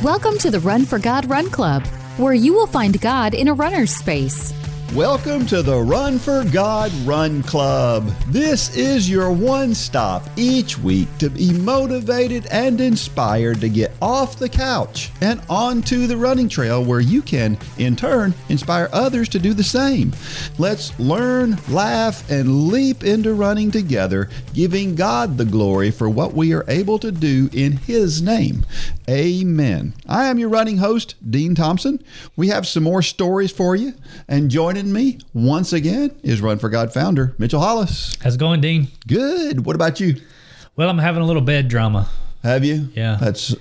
Welcome to the Run for God Run Club, where you will find God in a runner's space. Welcome to the Run for God Run Club. This is your one stop each week to be motivated and inspired to get off the couch and onto the running trail where you can, in turn, inspire others to do the same. Let's learn, laugh, and leap into running together, giving God the glory for what we are able to do in His name. Amen. I am your running host, Dean Thompson. We have some more stories for you, and joining me once again is Run for God founder Mitchell Hollis. How's it going, Dean? Good. What about you? Well, I'm having a little bed drama. Have you? Yeah. That's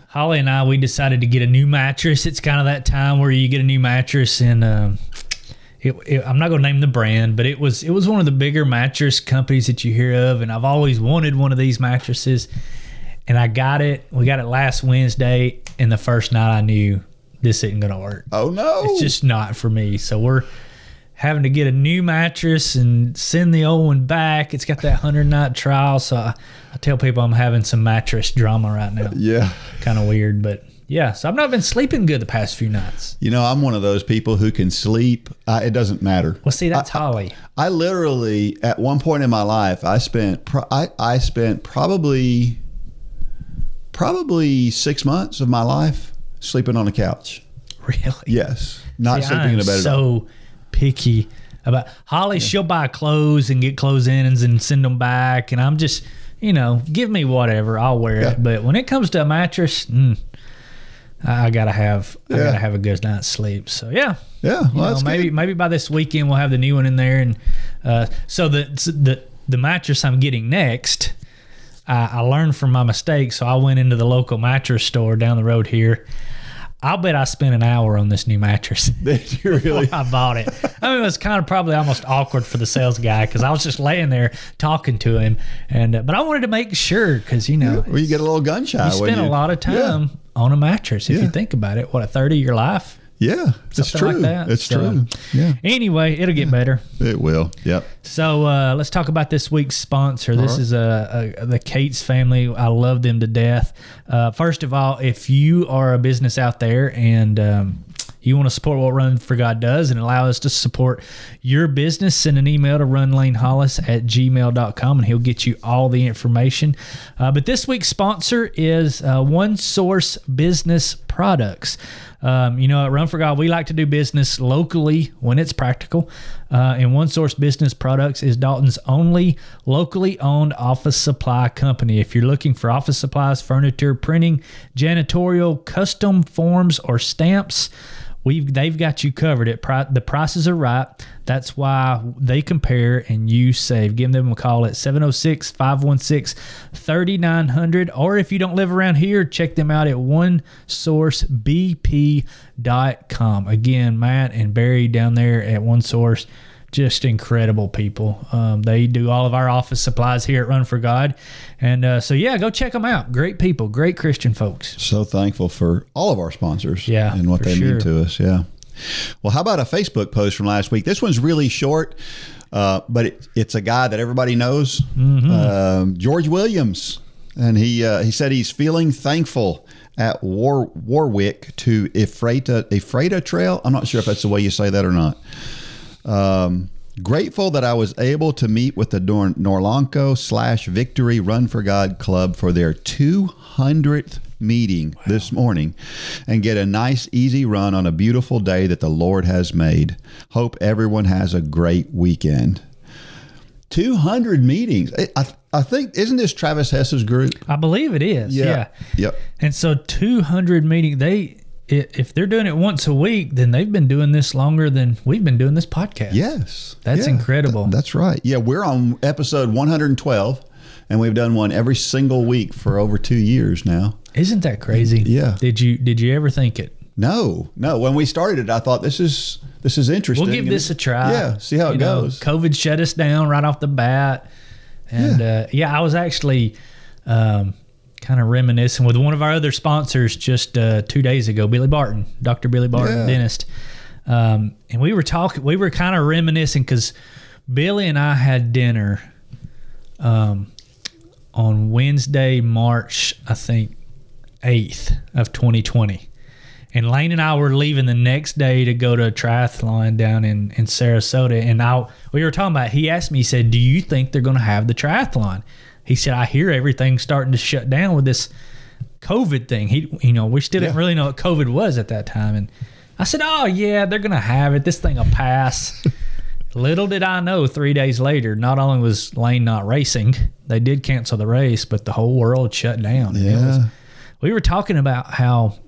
Holly and I, we decided to get a new mattress. It's kind of that time where you get a new mattress, and I'm not going to name the brand, but it was one of the bigger mattress companies that you hear of, and I've always wanted one of these mattresses, and I got it. We got it last Wednesday, and the first night I knew this isn't going to work. Oh, no. It's just not for me. So we're having to get a new mattress and send the old one back. It's got that 100-night trial. So I tell people I'm having some mattress drama right now. Yeah. Kind of weird, but yeah. So I've not been sleeping good the past few nights. You know, I'm one of those people who can sleep. It doesn't matter. Well, see, that's Holly. I literally, at one point in my life, I spent probably 6 months of my life sleeping on the couch. Really? Yes. Not sleeping in a bed at all. So picky about Holly. Yeah. She'll buy clothes and get clothes ins and send them back. And I'm just, give me whatever. I'll wear it. But when it comes to a mattress, I gotta have a good night's sleep. So yeah. Yeah. Well, maybe by this weekend we'll have the new one in there. And so the mattress I'm getting next, I learned from my mistakes. So I went into the local mattress store down the road here. I'll bet I spent an hour on this new mattress. Did you really? I bought it. I mean, it was kind of probably almost awkward for the sales guy because I was just laying there talking to him, but I wanted to make sure because well, you get a little gun shy. You spend a lot of time on a mattress if you think about it. What, a third of your life? Yeah, it's true. Like that. It's true. Yeah. Anyway, it'll get better. It will. Yep. So let's talk about this week's sponsor. This is the Cates family. I love them to death. First of all, if you are a business out there and you want to support what Run for God does and allow us to support your business, send an email to runlanehollis@gmail.com and he'll get you all the information. But this week's sponsor is One Source Business Products. At Run for God, we like to do business locally when it's practical. And One Source Business Products is Dalton's only locally owned office supply company. If you're looking for office supplies, furniture, printing, janitorial, custom forms, or stamps, they've got you covered. The prices are right. That's why they compare and you save. Give them a call at 706-516-3900. Or if you don't live around here, check them out at onesourcebp.com. Again, Matt and Barry down there at One Source, just incredible people. They do all of our office supplies here at Run for God. And go check them out. Great people, great Christian folks. So thankful for all of our sponsors and what they mean to us. Yeah. Well, how about a Facebook post from last week? This one's really short, but it's a guy that everybody knows, George Williams. And he said he's feeling thankful at Warwick to Ephrata Trail. I'm not sure if that's the way you say that or not. Grateful that I was able to meet with the Norlanco/Victory Run for God Club for their 200th meeting this morning and get a nice, easy run on a beautiful day that the Lord has made. Hope everyone has a great weekend. 200 meetings. I think, isn't this Travis Hess's group? I believe it is. Yeah. Yep. And so 200 meetings, if they're doing it once a week, then they've been doing this longer than we've been doing this podcast. Yes. That's incredible. That's right. Yeah, we're on episode 112, and we've done one every single week for over 2 years now. Isn't that crazy? Yeah. Did you ever think it? No. When we started it, I thought this is interesting. We'll give this a try. Yeah, see how it goes. COVID shut us down right off the bat. And I was actually kind of reminiscing with one of our other sponsors just 2 days ago, Billy Barton, Dr. Billy Barton, dentist. And we were kind of reminiscing because Billy and I had dinner on Wednesday, March, I think, 8th of 2020. And Lane and I were leaving the next day to go to a triathlon down in Sarasota. And we were talking about it. He asked me, he said, do you think they're going to have the triathlon? He said, I hear everything's starting to shut down with this COVID thing. We still didn't really know what COVID was at that time. And I said, oh, yeah, they're going to have it. This thing will pass. Little did I know, 3 days later, not only was Lane not racing, they did cancel the race, but the whole world shut down. Yeah. We were talking about how,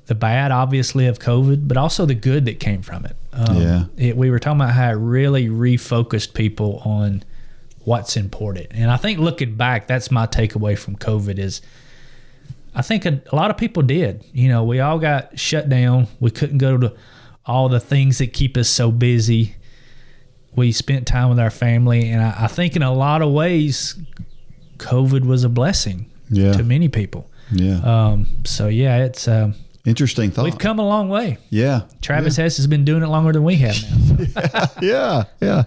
the bad, obviously, of COVID, but also the good that came from it. We were talking about how it really refocused people on what's important. And I think looking back, that's my takeaway from COVID is I think a lot of people did. We all got shut down. We couldn't go to all the things that keep us so busy. We spent time with our family. And I think in a lot of ways, COVID was a blessing to many people. Yeah. It's... Interesting thought. We've come a long way. Yeah. Travis Hess has been doing it longer than we have now. So. Yeah.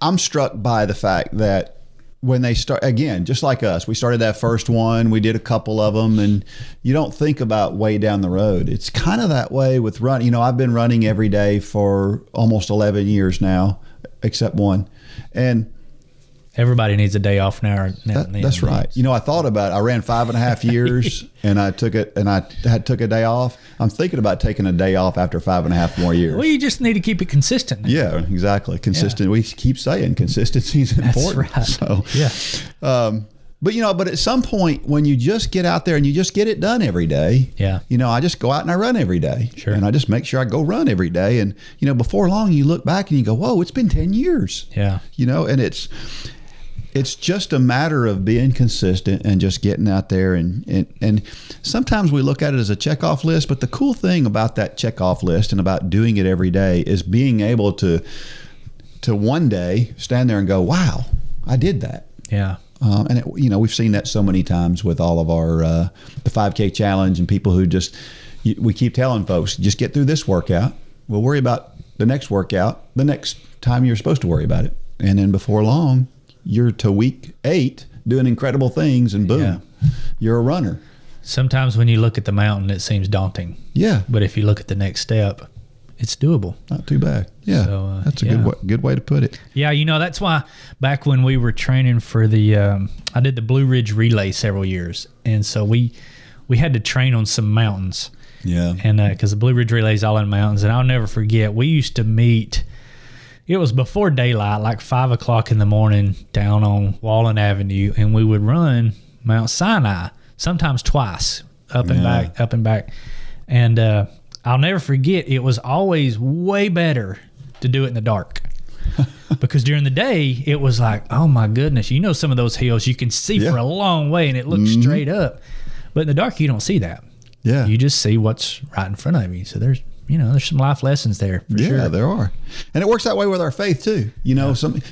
I'm struck by the fact that when they start, again, just like us, we started that first one, we did a couple of them, and you don't think about way down the road. It's kind of that way with running. I've been running every day for almost 11 years now, except one. And everybody needs a day off now. That's right. I thought about it. I ran 5.5 years and I took a day off. I'm thinking about taking a day off after 5.5 more years. Well, you just need to keep it consistent. Yeah, exactly. Consistent. Yeah. We keep saying consistency is important. That's right. So, but at some point when you just get out there and you just get it done every day. Yeah. I just go out and I run every day. Sure. And I just make sure I go run every day. And, before long you look back and you go, whoa, it's been 10 years. Yeah. And it's just a matter of being consistent and just getting out there. And sometimes we look at it as a checkoff list, but the cool thing about that checkoff list and about doing it every day is being able to one day stand there and go, wow, I did that. Yeah. We've seen that so many times with all of our, the 5K challenge and people who we keep telling folks, just get through this workout. We'll worry about the next workout the next time you're supposed to worry about it. And then before long, you're to week 8 doing incredible things, and boom, you're a runner. Sometimes when you look at the mountain, it seems daunting. Yeah. But if you look at the next step, it's doable. Not too bad. Yeah. So, that's a good way to put it. Yeah. That's why back when we were training for I did the Blue Ridge Relay several years. And so we had to train on some mountains. Yeah. And because the Blue Ridge Relay is all in mountains. And I'll never forget, we used to meet. It was before daylight, like 5 o'clock in the morning down on Wallen Avenue, and we would run Mount Sinai, sometimes twice, up and back. And I'll never forget, it was always way better to do it in the dark. Because during the day, it was like, oh my goodness, some of those hills you can see for a long way and it looks straight up. But in the dark, you don't see that. Yeah. You just see what's right in front of you. So there's some life lessons there for sure. Yeah, there are. And it works that way with our faith too. You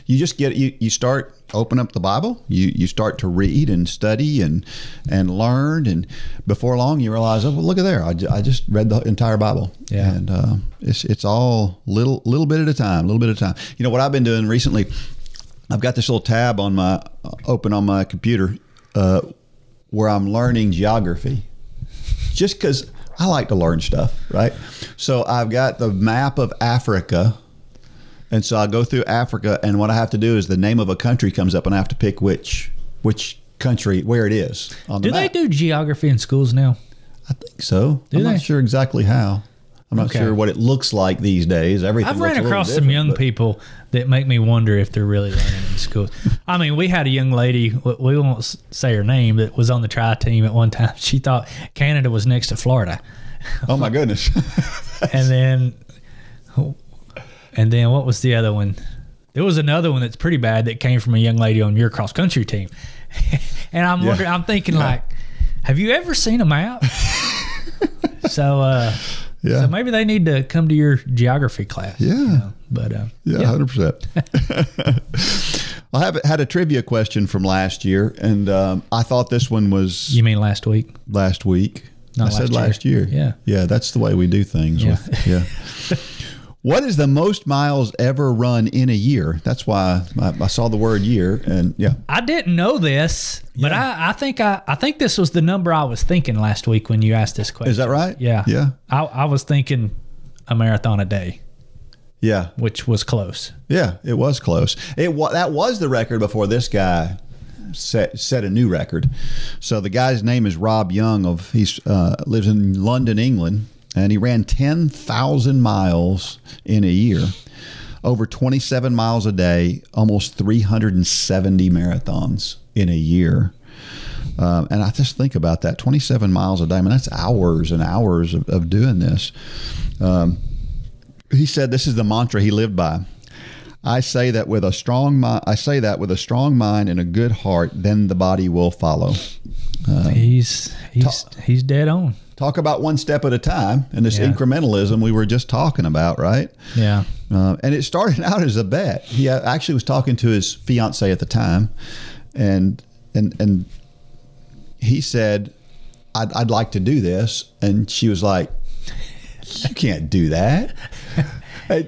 just you start, open up the Bible, you start to read and study and learn, and before long you realize, oh, well, look at there. I just read the entire Bible. Yeah. And it's all little bit at a time, what I've been doing recently, I've got this little tab open on my computer where I'm learning geography. Just because I like to learn stuff, right? So I've got the map of Africa, and so I go through Africa, and what I have to do is the name of a country comes up, and I have to pick which country, where it is on the map. Do they do geography in schools now? I think so. I'm not sure exactly how. I'm not sure what it looks like these days. I've ran across some young people that make me wonder if they're really learning in schools. I mean, we had a young lady, we won't say her name, that was on the tri team at one time. She thought Canada was next to Florida. Oh my goodness. And then what was the other one? There was another one that's pretty bad that came from a young lady on your cross country team. And I'm wondering, I'm thinking like, have you ever seen a map? So maybe they need to come to your geography class. Yeah. 100%. I have had a trivia question from last year, and I thought this one was... You mean last week? Last week. Not I said last year. Yeah. Yeah, that's the way we do things. What is the most miles ever run in a year? That's why I saw the word year, and yeah. I didn't know this, but I think this was the number I was thinking last week when you asked this question. Is that right? Yeah. Yeah. I was thinking a marathon a day. Yeah. Which was close. Yeah, it was close. That was the record before this guy set a new record. So the guy's name is Rob Young. He lives in London, England, and he ran 10,000 miles in a year, over 27 miles a day, almost 370 marathons in a year. And I just think about that, 27 miles a day. I mean, that's hours and hours of doing this. He said this is the mantra he lived by. I say that with a strong mind and a good heart, then the body will follow. He's dead on. Talk about one step at a time, and this incrementalism we were just talking about, right? Yeah. And it started out as a bet. He actually was talking to his fiance at the time, and he said, I'd like to do this. And she was like, you can't do that.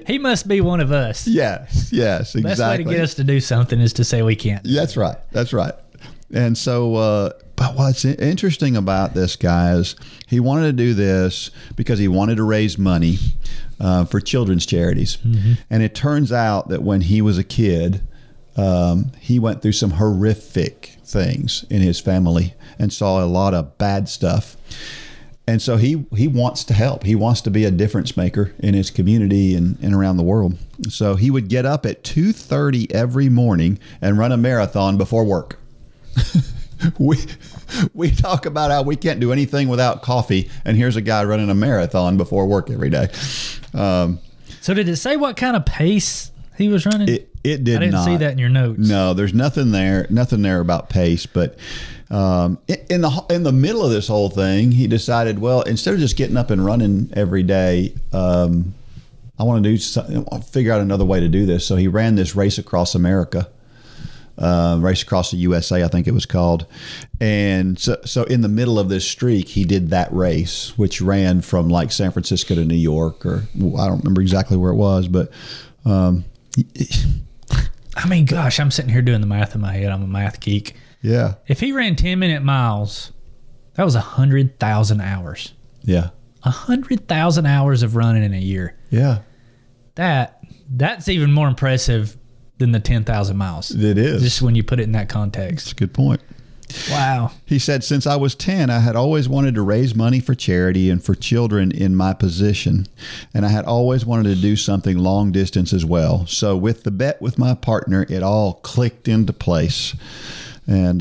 He must be one of us. Yes, exactly. Best way to get us to do something is to say we can't. That's right. And so, but what's interesting about this guy is he wanted to do this because he wanted to raise money for children's charities. Mm-hmm. And it turns out that when he was a kid, he went through some horrific things in his family and saw a lot of bad stuff. And so he wants to help. He wants to be a difference maker in his community and around the world. So he would get up at 2:30 every morning and run a marathon before work. We talk about how we can't do anything without coffee, and here's a guy running a marathon before work every day. So did it say what kind of pace he was running? It did not. I didn't see that in your notes. No, there's nothing there about pace. But in the middle of this whole thing, he decided, well, instead of just getting up and running every day, I want to do something. I'll figure out another way to do this. So he ran this race across America. Race across the USA, I think it was called. And so in the middle of this streak, he did that race, which ran from like San Francisco to New York, or I don't remember exactly where it was, but I mean, gosh, I'm sitting here doing the math in my head. I'm a math geek. Yeah. If he ran 10-minute miles, that was 100,000 hours. Yeah. 100,000 hours of running in a year. Yeah. That's even more impressive than the 10,000 miles. It is. Just when you put it in that context. That's a good point. Wow. He said, since I was 10, I had always wanted to raise money for charity and for children in my position. And I had always wanted to do something long distance as well. So with the bet with my partner, it all clicked into place. And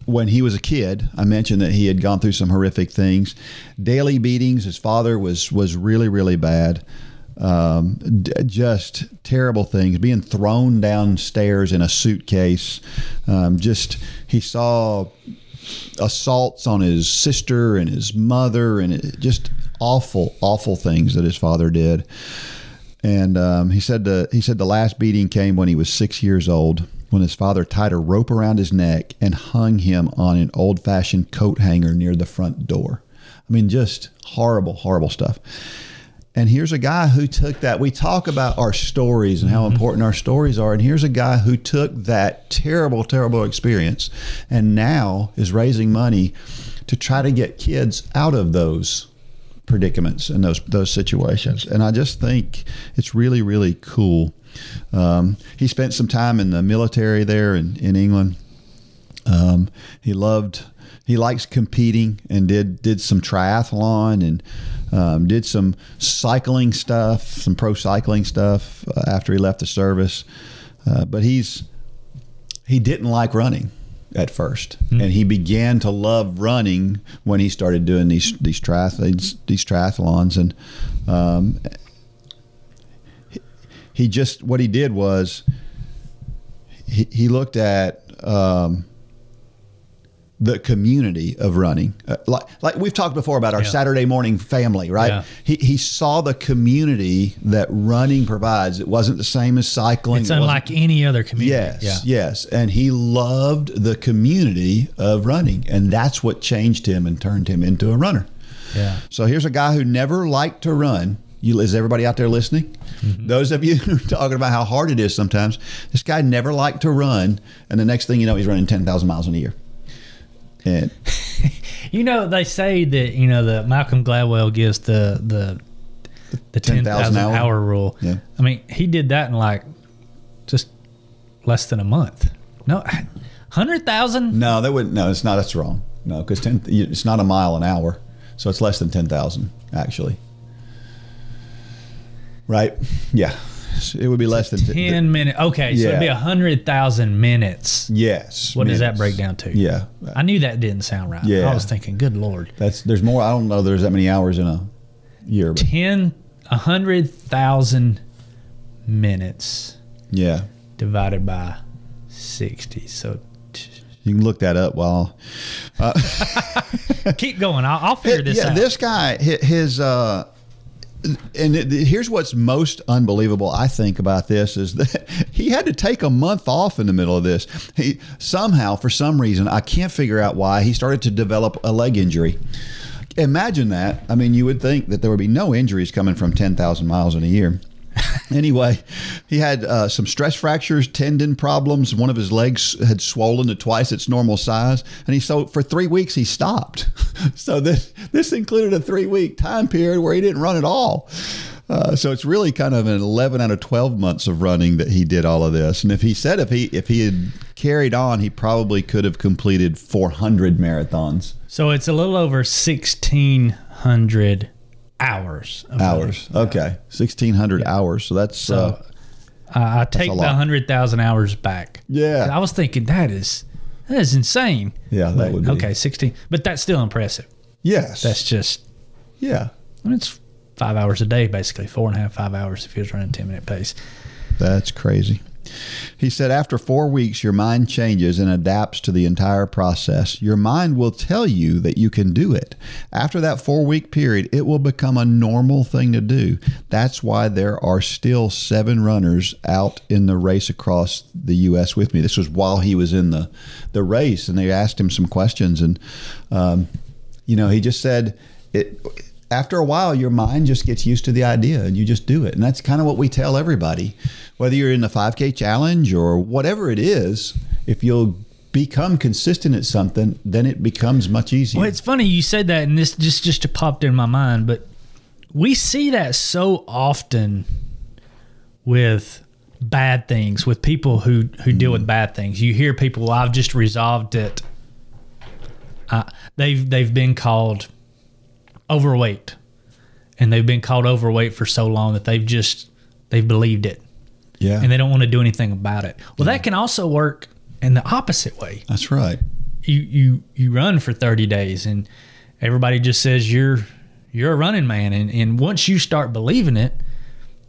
when he was a kid, I mentioned that he had gone through some horrific things. Daily beatings. His father was really, really bad. Just terrible things, being thrown downstairs in a suitcase. He saw assaults on his sister and his mother, and just awful things that his father did. And he said the last beating came when he was 6 years old, when his father tied a rope around his neck and hung him on an old-fashioned coat hanger near the front door. I mean, just horrible stuff. And here's a guy who took that. We talk about our stories and how important our stories are. And here's a guy who took that terrible experience and now is raising money to try to get kids out of those predicaments and those situations. And I just think it's really, really cool. He spent some time in the military there in England. He likes competing and did some triathlon and did some cycling stuff, some pro cycling stuff after he left the service. But he didn't like running at first, and he began to love running when he started doing these triathlons. And what he did was he looked at the community of running, like we've talked before about our Saturday morning family, right? Yeah. He saw the community that running provides. It wasn't the same as cycling. It's unlike any other community. Yes. And he loved the community of running, and that's what changed him and turned him into a runner. Yeah. So here's a guy who never liked to run. Is everybody out there listening? Mm-hmm. Those of you who are talking about how hard it is sometimes, this guy never liked to run, and the next thing you know, he's running 10,000 miles in a year. And they say that the Malcolm Gladwell gives the 10,000 hour rule. Yeah. I mean, he did that in like just less than a month. No, 100,000. No, that wouldn't. No, it's not. That's wrong. No, because it's not a mile an hour, so it's less than 10,000 actually. Right? Yeah. It would be less than 10 minutes. Okay, so it'd be 100,000 minutes. Yes. What does that break down to? Yeah. I knew that didn't sound right. Yeah. I was thinking, good Lord. There's more. I don't know there's that many hours in a year. But 100,000 minutes. Yeah. Divided by 60. So you can look that up while. Keep going. I'll figure this out. This guy, here's what's most unbelievable, I think, about this is that he had to take a month off in the middle of this. He somehow, for some reason, I can't figure out why, he started to develop a leg injury. Imagine that. I mean, you would think that there would be no injuries coming from 10,000 miles in a year. Anyway, he had some stress fractures, tendon problems. One of his legs had swollen to twice its normal size. And for 3 weeks, he stopped. So this included a 3-week time period where he didn't run at all. So it's really kind of an 11 out of 12 months of running that he did all of this. And if he had carried on, he probably could have completed 400 marathons. So it's a little over 1,600 hours. Okay. 1,600 hours. So that's I take the 100,000 hours back. Yeah. I was thinking that is insane. Yeah, that would be. Okay, 16. But that's still impressive. Yes. That's just. Yeah. I mean, it's 5 hours a day, basically 4.5, 5 hours if he was running 10-minute pace. That's crazy. He said, after 4 weeks, your mind changes and adapts to the entire process. Your mind will tell you that you can do it. After that 4-week period, it will become a normal thing to do. That's why there are still 7 runners out in the race across the U.S. with me. This was while he was in the race, and they asked him some questions. And, he just said, after a while, your mind just gets used to the idea and you just do it. And that's kind of what we tell everybody. Whether you're in the 5K challenge or whatever it is, if you'll become consistent at something, then it becomes much easier. Well, it's funny you said that, and this just popped in my mind, but we see that so often with bad things, with people who deal with bad things. You hear people, well, I've just resolved it. They've been called overweight, and they've been called overweight for so long that they've believed it. Yeah. And they don't want to do anything about it. Well, that can also work in the opposite way. That's right. You run for 30 days and everybody just says you're a running man, and once you start believing it,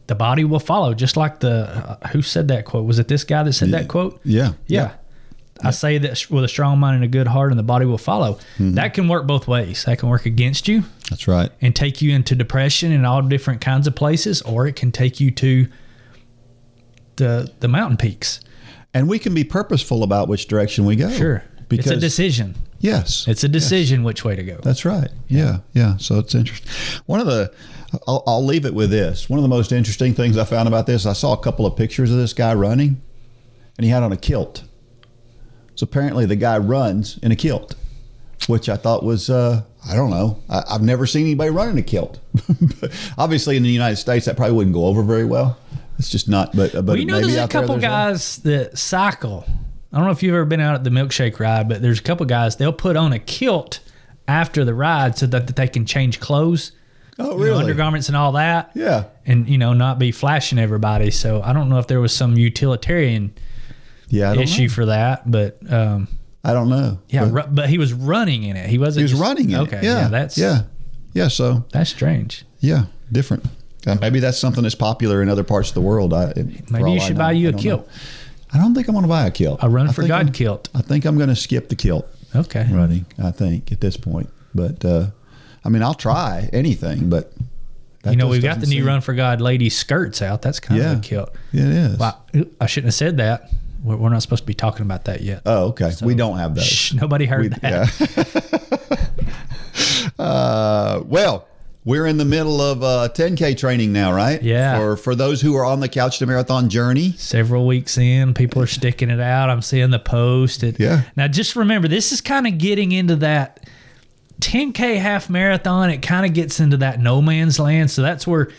the body will follow. Just like who said that quote? Was it this guy that said that quote? Yeah. I say that with a strong mind and a good heart, and the body will follow. Mm-hmm. That can work both ways. That can work against you. That's right. And take you into depression and all different kinds of places, or it can take you to the mountain peaks. And we can be purposeful about which direction we go. Sure. Because it's a decision. Yes. It's a decision which way to go. That's right. Yeah. So it's interesting. I'll leave it with this. One of the most interesting things I found about this, I saw a couple of pictures of this guy running, and he had on a kilt. So apparently the guy runs in a kilt, which I thought was, I don't know. I've never seen anybody run in a kilt. Obviously in the United States, that probably wouldn't go over very well. It's just not, but maybe there's a couple guys that cycle. I don't know if you've ever been out at the milkshake ride, but there's a couple guys, they'll put on a kilt after the ride so that they can change clothes. Oh, really? Undergarments and all that. Yeah. And, not be flashing everybody. So I don't know if there was some utilitarian issue for that, but I don't know. Yeah, but he was running in it. He was running in it. Okay. Yeah, so that's strange. Yeah, different. Maybe that's something that's popular in other parts of the world. Maybe you should buy you a kilt. I don't think I'm going to buy a kilt. A Run for God kilt. I think I'm going to skip the kilt. Okay. Running, I think, at this point. But, I'll try anything, but... we've got the new Run for God lady skirts out. That's kind of a kilt. Yeah, it is. Well, I shouldn't have said that. We're not supposed to be talking about that yet. Oh, okay. So, we don't have those. Nobody heard that. Well, we're in the middle of 10K training now, right? Yeah. For those who are on the Couch to Marathon journey. Several weeks in, people are sticking it out. I'm seeing the post. Yeah. Now, just remember, this is kind of getting into that 10K half marathon. It kind of gets into that no man's land. So that's where,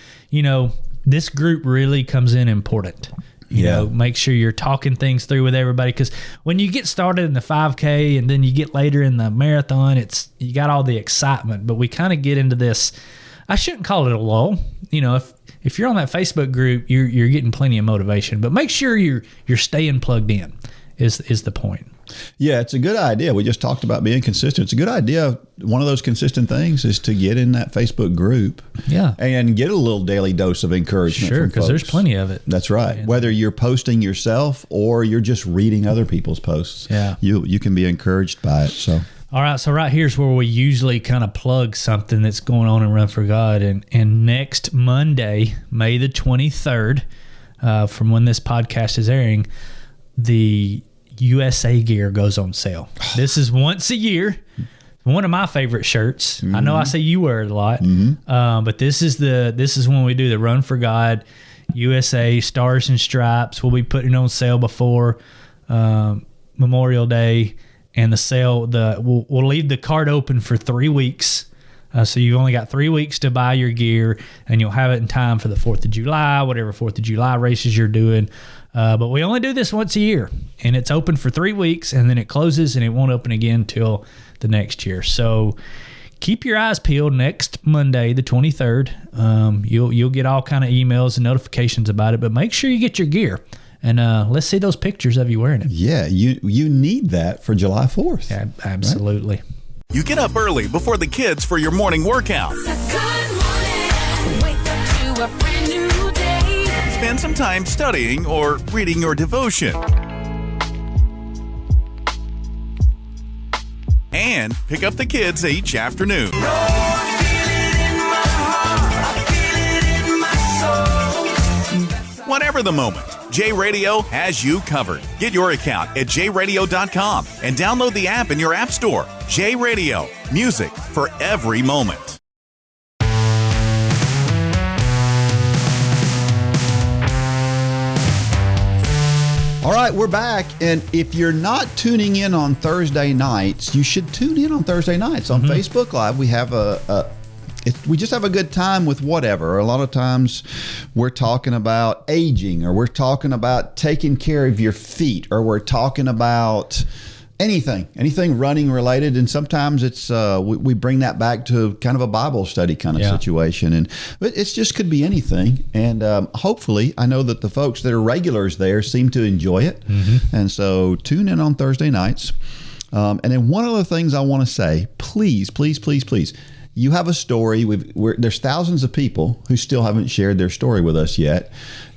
this group really comes in important. Make sure you're talking things through with everybody, because when you get started in the 5K and then you get later in the marathon, you got all the excitement, but we kind of get into this. I shouldn't call it a lull. If you're on that Facebook group, you're getting plenty of motivation, but make sure you're staying plugged in is the point. Yeah, it's a good idea. We just talked about being consistent. It's a good idea. One of those consistent things is to get in that Facebook group. Yeah. And get a little daily dose of encouragement. Sure, because there's plenty of it. That's right. Yeah. Whether you're posting yourself or you're just reading other people's posts. Yeah. You can be encouraged by it. So. All right, so right here's where we usually kind of plug something that's going on in Run for God. And next Monday, May the 23rd, from when this podcast is airing, the USA gear goes on sale. This is once a year. One of my favorite shirts. I know I say you wear it a lot, but this is when we do the Run for God USA Stars and Stripes. We'll be putting it on sale before Memorial Day, and the sale we'll leave the cart open for 3 weeks. So you've only got 3 weeks to buy your gear, and you'll have it in time for the 4th of July, whatever 4th of July races you're doing. But we only do this once a year, and it's open for 3 weeks, and then it closes, and it won't open again till the next year. So keep your eyes peeled. Next Monday, the 23rd, you'll get all kind of emails and notifications about it, but make sure you get your gear. And let's see those pictures of you wearing it. Yeah, you need that for July 4th. Yeah, absolutely. Right? You get up early before the kids for your morning workout. Good morning. Wake up to a brand new day. Spend some time studying or reading your devotion. And pick up the kids each afternoon. Whatever the moment, J Radio has you covered. Get your account at jradio.com and download the app in your app store. J Radio, music for every moment. All right, we're back. And if you're not tuning in on Thursday nights, you should tune in on Thursday nights on Facebook Live. We have we just have a good time with whatever. A lot of times we're talking about aging, or we're talking about taking care of your feet, or we're talking about anything running related. And sometimes it's we bring that back to kind of a Bible study kind of situation. But it just could be anything. And hopefully, I know that the folks that are regulars there seem to enjoy it. And so tune in on Thursday nights. And then one of the things I want to say, please, you have a story. There's thousands of people who still haven't shared their story with us yet.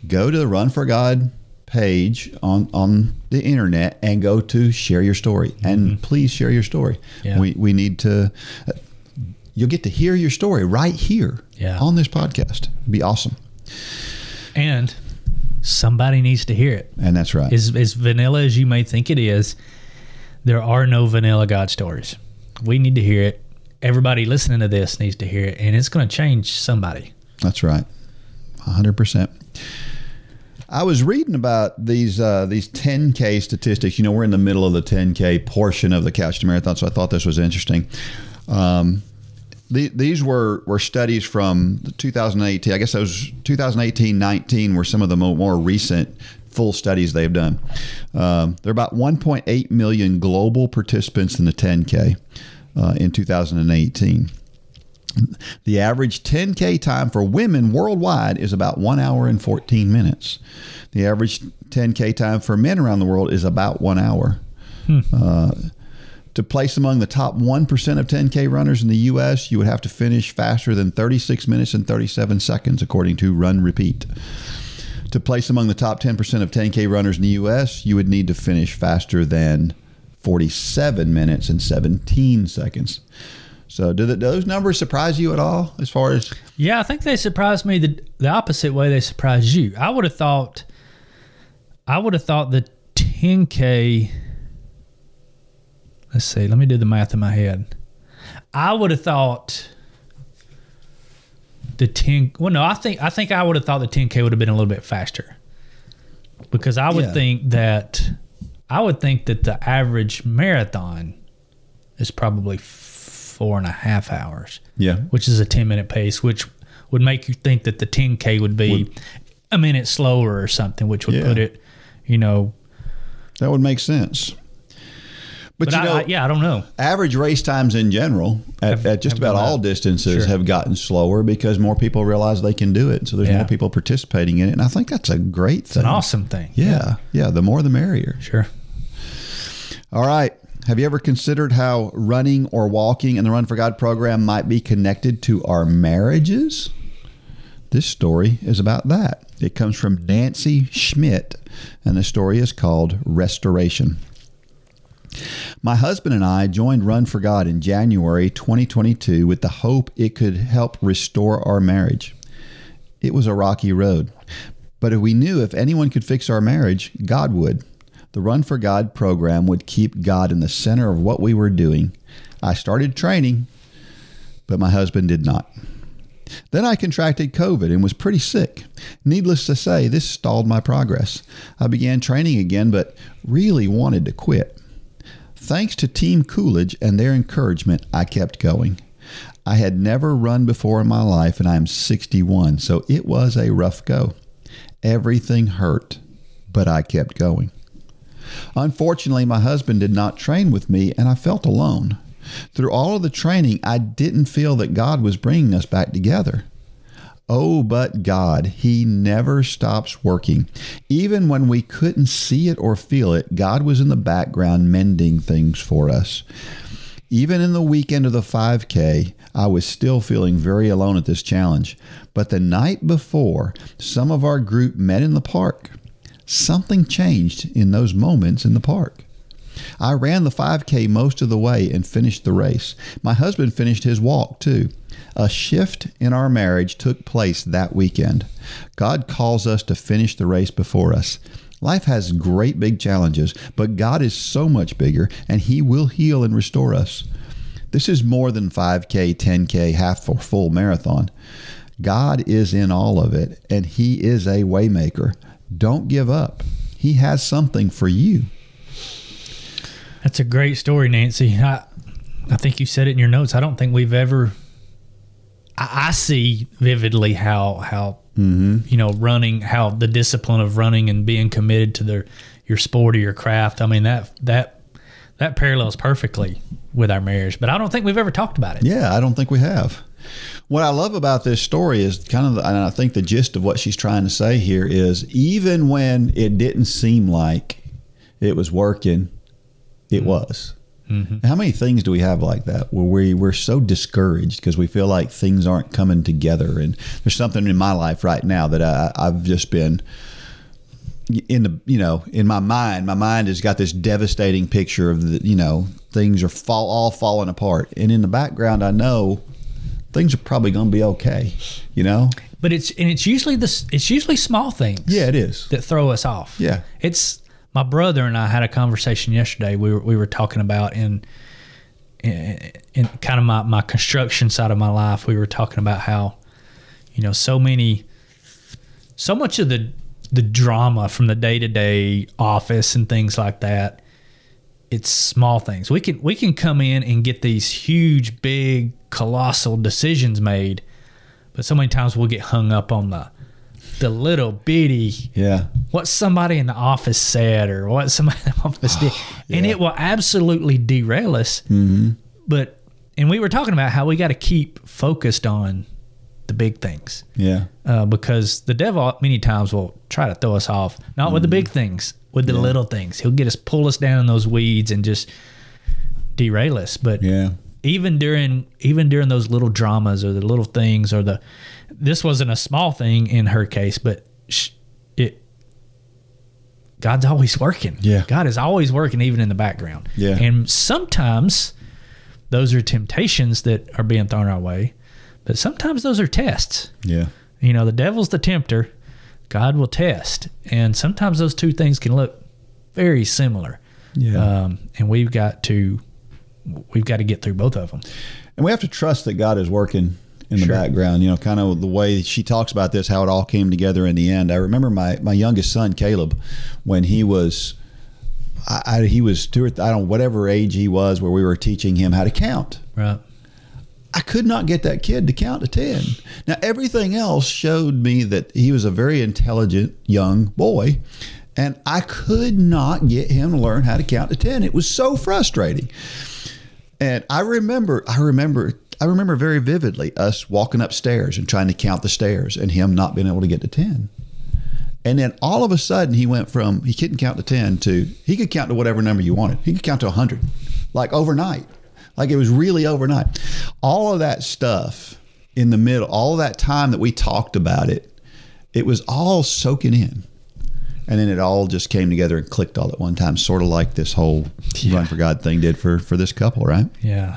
Go to the Run for God page on the internet and go to share your story. And please share your story. Yeah. We need to. You'll get to hear your story right here on this podcast. It'd be awesome. And somebody needs to hear it. And that's right. As vanilla as you may think it is, there are no vanilla God stories. We need to hear it. Everybody listening to this needs to hear it, and it's going to change somebody. That's right. 100%. I was reading about these 10K statistics. We're in the middle of the 10K portion of the Couch to Marathon, so I thought this was interesting. These were studies from 2018. I guess those 2018-19 were some of the more recent full studies they've done. There are about 1.8 million global participants in the 10K. In 2018. The average 10K time for women worldwide is about 1 hour and 14 minutes. The average 10K time for men around the world is about 1 hour. To place among the top 1% of 10K runners in the U.S., you would have to finish faster than 36 minutes and 37 seconds, according to Run Repeat. To place among the top 10% of 10K runners in the U.S., you would need to finish faster than 47 minutes and 17 seconds. So do those numbers surprise you at all as far as? Yeah, I think they surprised me the opposite way they surprised you. I would have thought the 10K, let's see, let me do the math in my head. I would have thought the 10. Well, no, I think I would have thought the 10K would have been a little bit faster, because I would think that the average marathon is probably 4.5 hours. Yeah, which is a 10-minute pace, which would make you think that the 10K would be a minute slower or something, which would put it, that would make sense. But I don't know. Average race times in general at just about all distances have gotten slower because more people realize they can do it. So there's more people participating in it. And I think that's a great thing. It's an awesome thing. Yeah. The more the merrier. Sure. All right. Have you ever considered how running or walking in the Run for God program might be connected to our marriages? This story is about that. It comes from Nancy Schmidt, and the story is called Restoration. My husband and I joined Run for God in January 2022 with the hope it could help restore our marriage. It was a rocky road, but we knew if anyone could fix our marriage, God would. The Run for God program would keep God in the center of what we were doing. I started training, but my husband did not. Then I contracted COVID and was pretty sick. Needless to say, this stalled my progress. I began training again, but really wanted to quit. Thanks to Team Coolidge and their encouragement, I kept going. I had never run before in my life, and I am 61, so it was a rough go. Everything hurt, but I kept going. Unfortunately, my husband did not train with me, and I felt alone. Through all of the training, I didn't feel that God was bringing us back together. Oh, but God, He never stops working. Even when we couldn't see it or feel it, God was in the background mending things for us. Even in the weekend of the 5K, I was still feeling very alone at this challenge. But the night before, some of our group met in the park. Something changed in those moments in the park. I ran the 5K most of the way and finished the race. My husband finished his walk too. A shift in our marriage took place that weekend. God calls us to finish the race before us. Life has great big challenges, but God is so much bigger, and He will heal and restore us. This is more than 5K, 10K, half or full marathon. God is in all of it, and He is a waymaker. Don't give up. He has something for you. That's a great story, Nancy. I think you said it in your notes. I don't think we've ever. I see vividly how running, how the discipline of running and being committed to your sport or your craft. I mean that parallels perfectly with our marriage. But I don't think we've ever talked about it. Yeah, I don't think we have. What I love about this story is and I think the gist of what she's trying to say here is, even when it didn't seem like it was working, it was. Mm-hmm. How many things do we have like that where we're so discouraged because we feel like things aren't coming together? And there's something in my life right now that I've just been in my mind. My mind has got this devastating picture of things are all falling apart, and in the background I know things are probably going to be okay. But it's usually small things. Yeah, it is, that throw us off. Yeah, it's. My brother and I had a conversation yesterday. We were talking about in kind of my construction side of my life. We were talking about how, so much of the drama from the day-to-day office and things like that, it's small things. We can come in and get these huge, big, colossal decisions made, but so many times we'll get hung up on the little bitty, what somebody in the office said or what somebody in the office did, and it will absolutely derail us. Mm-hmm. And we were talking about how we got to keep focused on the big things, because the devil many times will try to throw us off, not with the big things, with the little things. He'll pull us down in those weeds and just derail us. But even during those little dramas or the little things or this wasn't a small thing in her case, but God's always working. Yeah. God is always working, even in the background. Yeah. And sometimes those are temptations that are being thrown our way, but sometimes those are tests. Yeah. The devil's the tempter, God will test. And sometimes those two things can look very similar. Yeah. And we've got to we've got to get through both of them. And we have to trust that God is working in the background, kind of the way she talks about this, how it all came together in the end. I remember my youngest son, Caleb, when he was, he was 2 or I don't know, whatever age he was, where we were teaching him how to count. Right. I could not get that kid to count to 10. Now, everything else showed me that he was a very intelligent young boy, and I could not get him to learn how to count to 10. It was so frustrating. And I remember very vividly us walking upstairs and trying to count the stairs and him not being able to get to 10. And then all of a sudden he went from he couldn't count to 10 to he could count to whatever number you wanted. He could count to 100, like overnight. Like it was really overnight. All of that stuff in the middle, all of that time that we talked about it, it was all soaking in. And then it all just came together and clicked all at one time, sort of like this whole Run for God thing did for this couple, right? Yeah.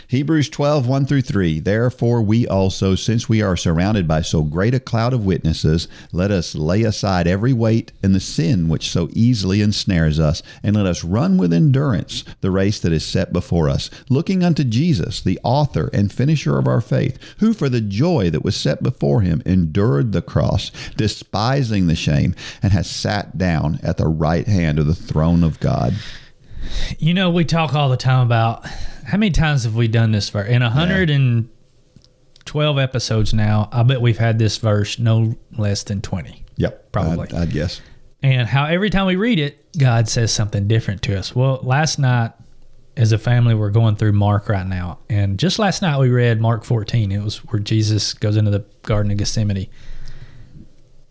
Hebrews 12, 1 through 3. Therefore we also, since we are surrounded by so great a cloud of witnesses, let us lay aside every weight and the sin which so easily ensnares us, and let us run with endurance the race that is set before us, looking unto Jesus, the author and finisher of our faith, who for the joy that was set before him endured the cross, despising the shame, and has sat down at the right hand of the throne of God. We talk all the time about how many times have we done this verse? In 112 episodes now, I bet we've had this verse no less than 20. Yep. Probably. I'd guess. And how every time we read it, God says something different to us. Well, last night, as a family, we're going through Mark right now. And just last night, we read Mark 14. It was where Jesus goes into the Garden of Gethsemane.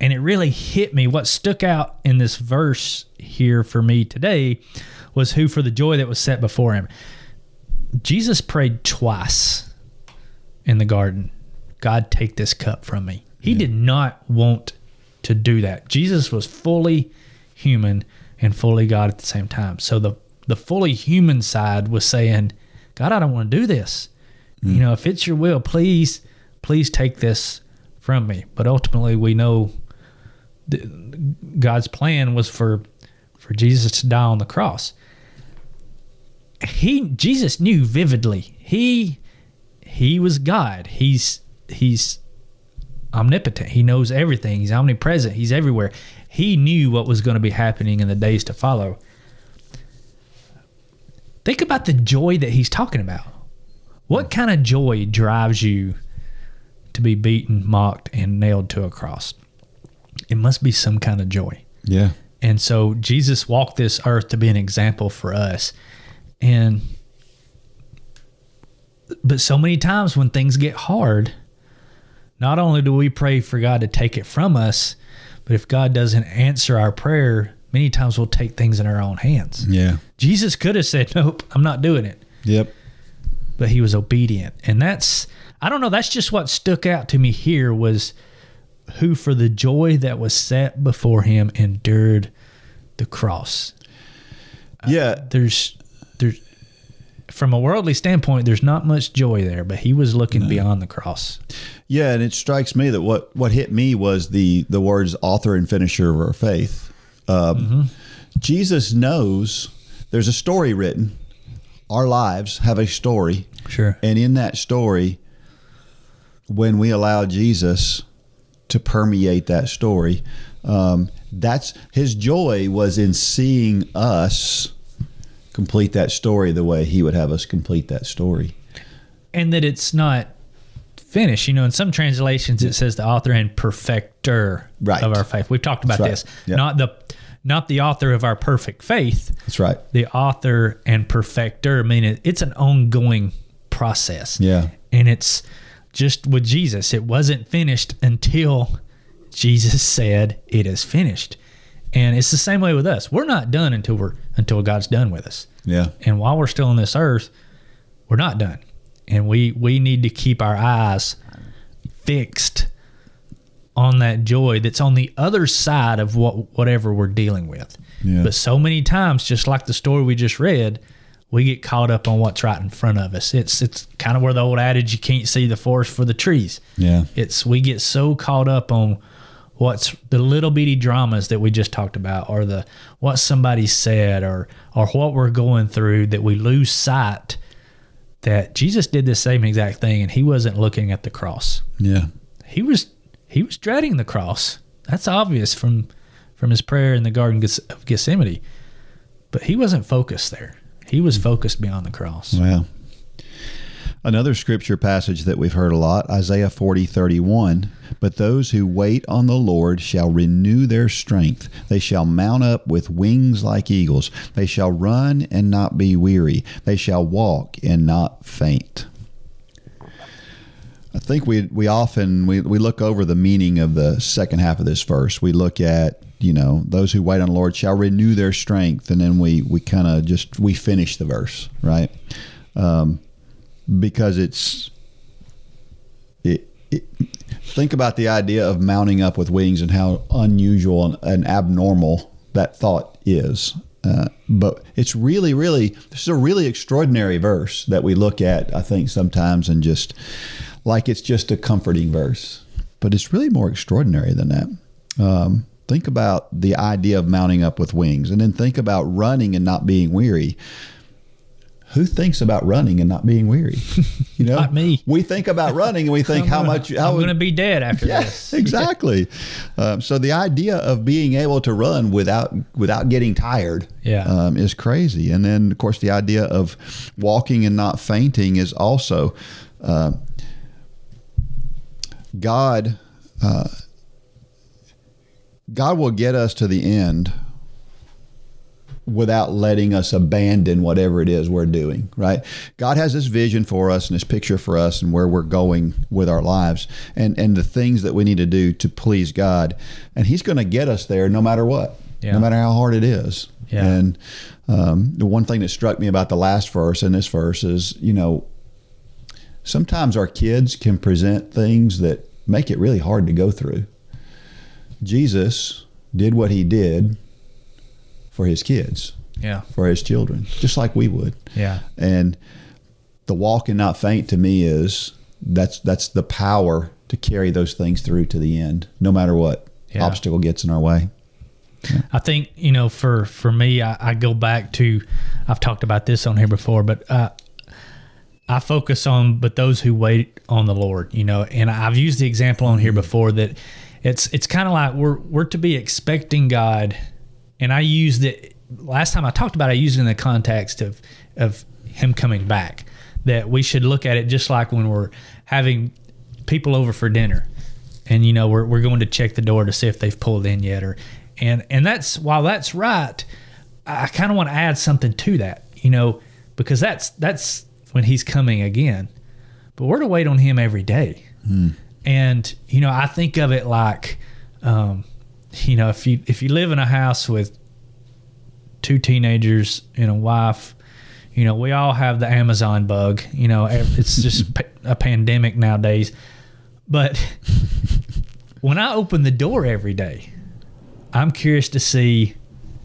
And it really hit me. What stuck out in this verse here for me today was who for the joy that was set before him. Jesus prayed twice in the garden, God, take this cup from me. He did not want to do that. Jesus was fully human and fully God at the same time. So the fully human side was saying, God, I don't want to do this. If it's your will, please take this from me. But ultimately we know God's plan was for Jesus to die on the cross. Jesus knew vividly. He was God. He's omnipotent. He knows everything. He's omnipresent. He's everywhere. He knew what was going to be happening in the days to follow. Think about the joy that he's talking about. What kind of joy drives you to be beaten, mocked, and nailed to a cross? It must be some kind of joy. Yeah. And so Jesus walked this earth to be an example for us. But so many times when things get hard, not only do we pray for God to take it from us, but if God doesn't answer our prayer, many times we'll take things in our own hands. Yeah. Jesus could have said, nope, I'm not doing it. Yep. But he was obedient. And that's just what stuck out to me here was who for the joy that was set before him endured the cross. Yeah. There's from a worldly standpoint, there's not much joy there, but he was looking beyond the cross. Yeah, and it strikes me that what hit me was the words author and finisher of our faith. Jesus knows there's a story written. Our lives have a story. Sure. And in that story, when we allow Jesus to permeate that story, that's his joy was in seeing us complete that story the way he would have us complete that story. And that it's not finished. In some translations it says the author and perfecter of our faith. We've talked about this. Yep. Not the author of our perfect faith. That's right. The author and perfecter, it's an ongoing process. Yeah. And it's just with Jesus. It wasn't finished until Jesus said it is finished. And it's the same way with us. We're not done until God's done with us. Yeah. And while we're still on this earth, we're not done. And we need to keep our eyes fixed on that joy that's on the other side of whatever we're dealing with. Yeah. But so many times, just like the story we just read, we get caught up on what's right in front of us. It's kind of where the old adage, you can't see the forest for the trees. Yeah. We get so caught up on what's the little bitty dramas that we just talked about, or the what somebody said, or what we're going through, that we lose sight that Jesus did the same exact thing, and he wasn't looking at the cross. Yeah. He was dreading the cross. That's obvious from his prayer in the Garden of Gethsemane. But he wasn't focused there. He was focused beyond the cross. Wow. Another scripture passage that we've heard a lot, Isaiah 40:31. But those who wait on the Lord shall renew their strength. They shall mount up with wings like eagles. They shall run and not be weary. They shall walk and not faint. I think we often look over the meaning of the second half of this verse. We look at, those who wait on the Lord shall renew their strength, and then we kind of we finish the verse, right? Because think about the idea of mounting up with wings and how unusual and abnormal that thought is. But it's really, this is a really extraordinary verse that we look at, I think, sometimes, and just like it's just a comforting verse. But it's really more extraordinary than that. Think about the idea of mounting up with wings, and then think about running and not being weary. Who thinks about running and not being weary? Not me. We think about running and we think I'm going to be dead after this. Exactly. So the idea of being able to run without getting tired is crazy. And then, of course, the idea of walking and not fainting is also God will get us to the end without letting us abandon whatever it is we're doing, right? God has this vision for us and this picture for us and where we're going with our lives and the things that we need to do to please God. And he's going to get us there no matter what, no matter how hard it is. Yeah. And the one thing that struck me about the last verse and this verse is, sometimes our kids can present things that make it really hard to go through. Jesus did what he did for his kids, for his children, just like we would. Yeah. And the walk and not faint to me is that's the power to carry those things through to the end, no matter what obstacle gets in our way. Yeah. I think, for me, I go back to, I've talked about this on here before, but I focus on, but those who wait on the Lord, and I've used the example on here before that it's kind of like we're to be expecting God. And I used it last time I talked about it, I used it in the context of him coming back, that we should look at it just like when we're having people over for dinner and, we're going to check the door to see if they've pulled in yet. And that's, while that's right, I kind of want to add something to that, because that's when he's coming again. But we're to wait on him every day. And, I think of it like, if you live in a house with two teenagers and a wife, we all have the Amazon bug. It's just a pandemic nowadays. But when I open the door every day, I'm curious to see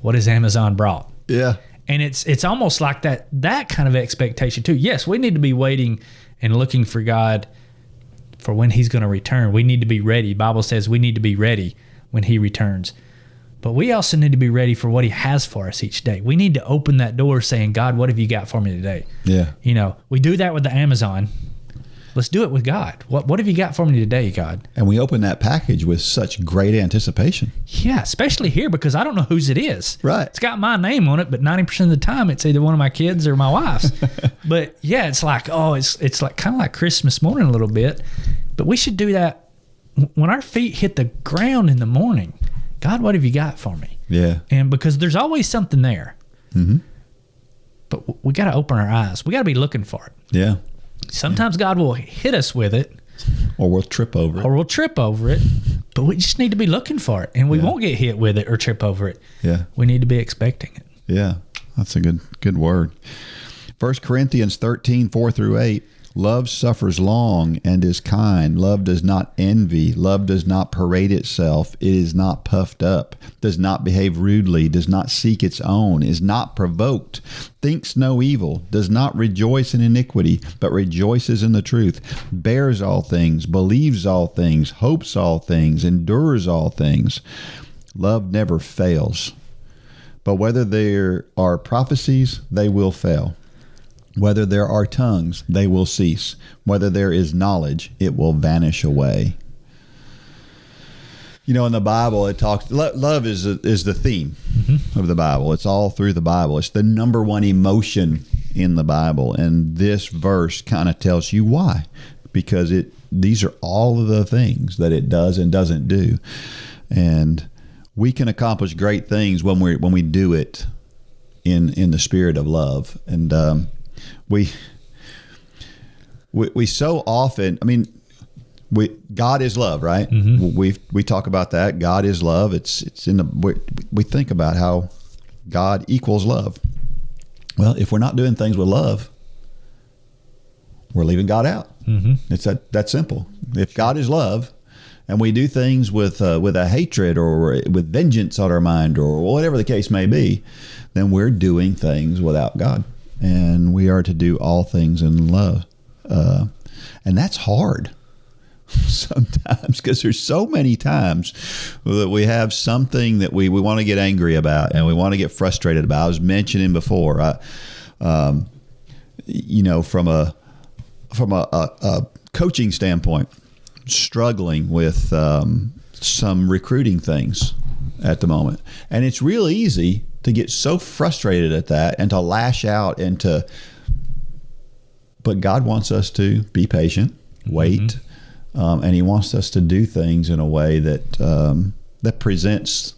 what has Amazon brought. Yeah. And it's almost like that kind of expectation too. Yes, we need to be waiting and looking for God for when he's going to return. We need to be ready. Bible says we need to be ready when he returns. But we also need to be ready for what he has for us each day. We need to open that door saying, God, what have you got for me today? Yeah. We do that with the Amazon. Let's do it with God. What have you got for me today, God? And we open that package with such great anticipation. Yeah, especially here because I don't know whose it is. Right. It's got my name on it, but 90% of the time it's either one of my kids or my wife's. But yeah, it's like, it's like kind of like Christmas morning a little bit. But we should do that when our feet hit the ground in the morning. God, what have you got for me? Yeah. And because there's always something there. Mm-hmm. But we got to open our eyes. We got to be looking for it. Yeah. Sometimes God will hit us with it. Or we'll trip over it. But we just need to be looking for it. And we won't get hit with it or trip over it. Yeah. We need to be expecting it. Yeah. That's a good word. 1 Corinthians 13, 4-8. Love suffers long and is kind. Love does not envy. Love does not parade itself. It is not puffed up, does not behave rudely, does not seek its own, is not provoked, thinks no evil, does not rejoice in iniquity, but rejoices in the truth, bears all things, believes all things, hopes all things, endures all things. Love never fails. But whether there are prophecies, they will fail. Whether there are tongues, they will cease. Whether there is knowledge, it will vanish away. You know, in the Bible, it talks. Love is the theme of the Bible. It's all through the Bible. It's the number one emotion in the Bible, and this verse kind of tells you why. Because these are all of the things that it does and doesn't do, and we can accomplish great things when we do it in the spirit of love. And we so often, I mean, God is love, right? We talk about that. God is love. It's in we think about how God equals love. Well, if we're not doing things with love, we're leaving God out. It's that simple. If God is love, and we do things with a hatred or with vengeance on our mind or whatever the case may be, then we're doing things without God. And we are to do all things in love. And that's hard sometimes, because there's so many times that we have something that we want to get angry about and we want to get frustrated about. I was mentioning before, you know, from a coaching standpoint, struggling with some recruiting things at the moment. And it's real easy to get so frustrated at that and to lash out but God wants us to be patient, wait, and he wants us to do things in a way that presents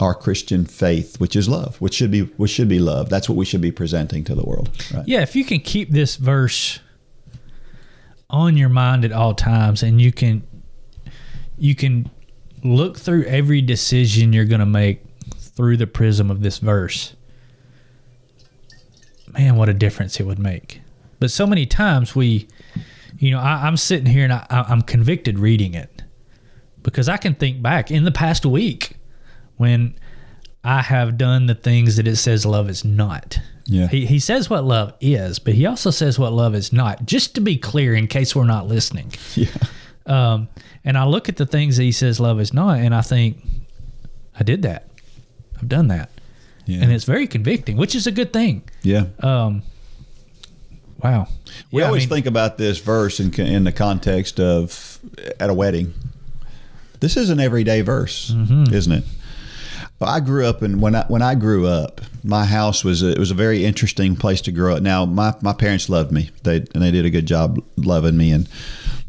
our Christian faith, which is love, which should be love. That's what we should be presenting to the world. Right? Yeah, if you can keep this verse on your mind at all times, and you can look through every decision you're going to make through the prism of this verse, man, what a difference it would make. But so many times I'm sitting here and I'm convicted reading it, because I can think back in the past week when I have done the things that it says love is not. Yeah. He says what love is, but he also says what love is not, just to be clear in case we're not listening. Yeah. And I look at the things that he says love is not, and I think, I did that. I've done that. Yeah. And it's very convicting, which is a good thing. Yeah. Wow. We always think about this verse in the context of at a wedding. This is an everyday verse, isn't it? Well, I grew up, and when I grew up, my house was a very interesting place to grow up. Now, my parents loved me. They did a good job loving me,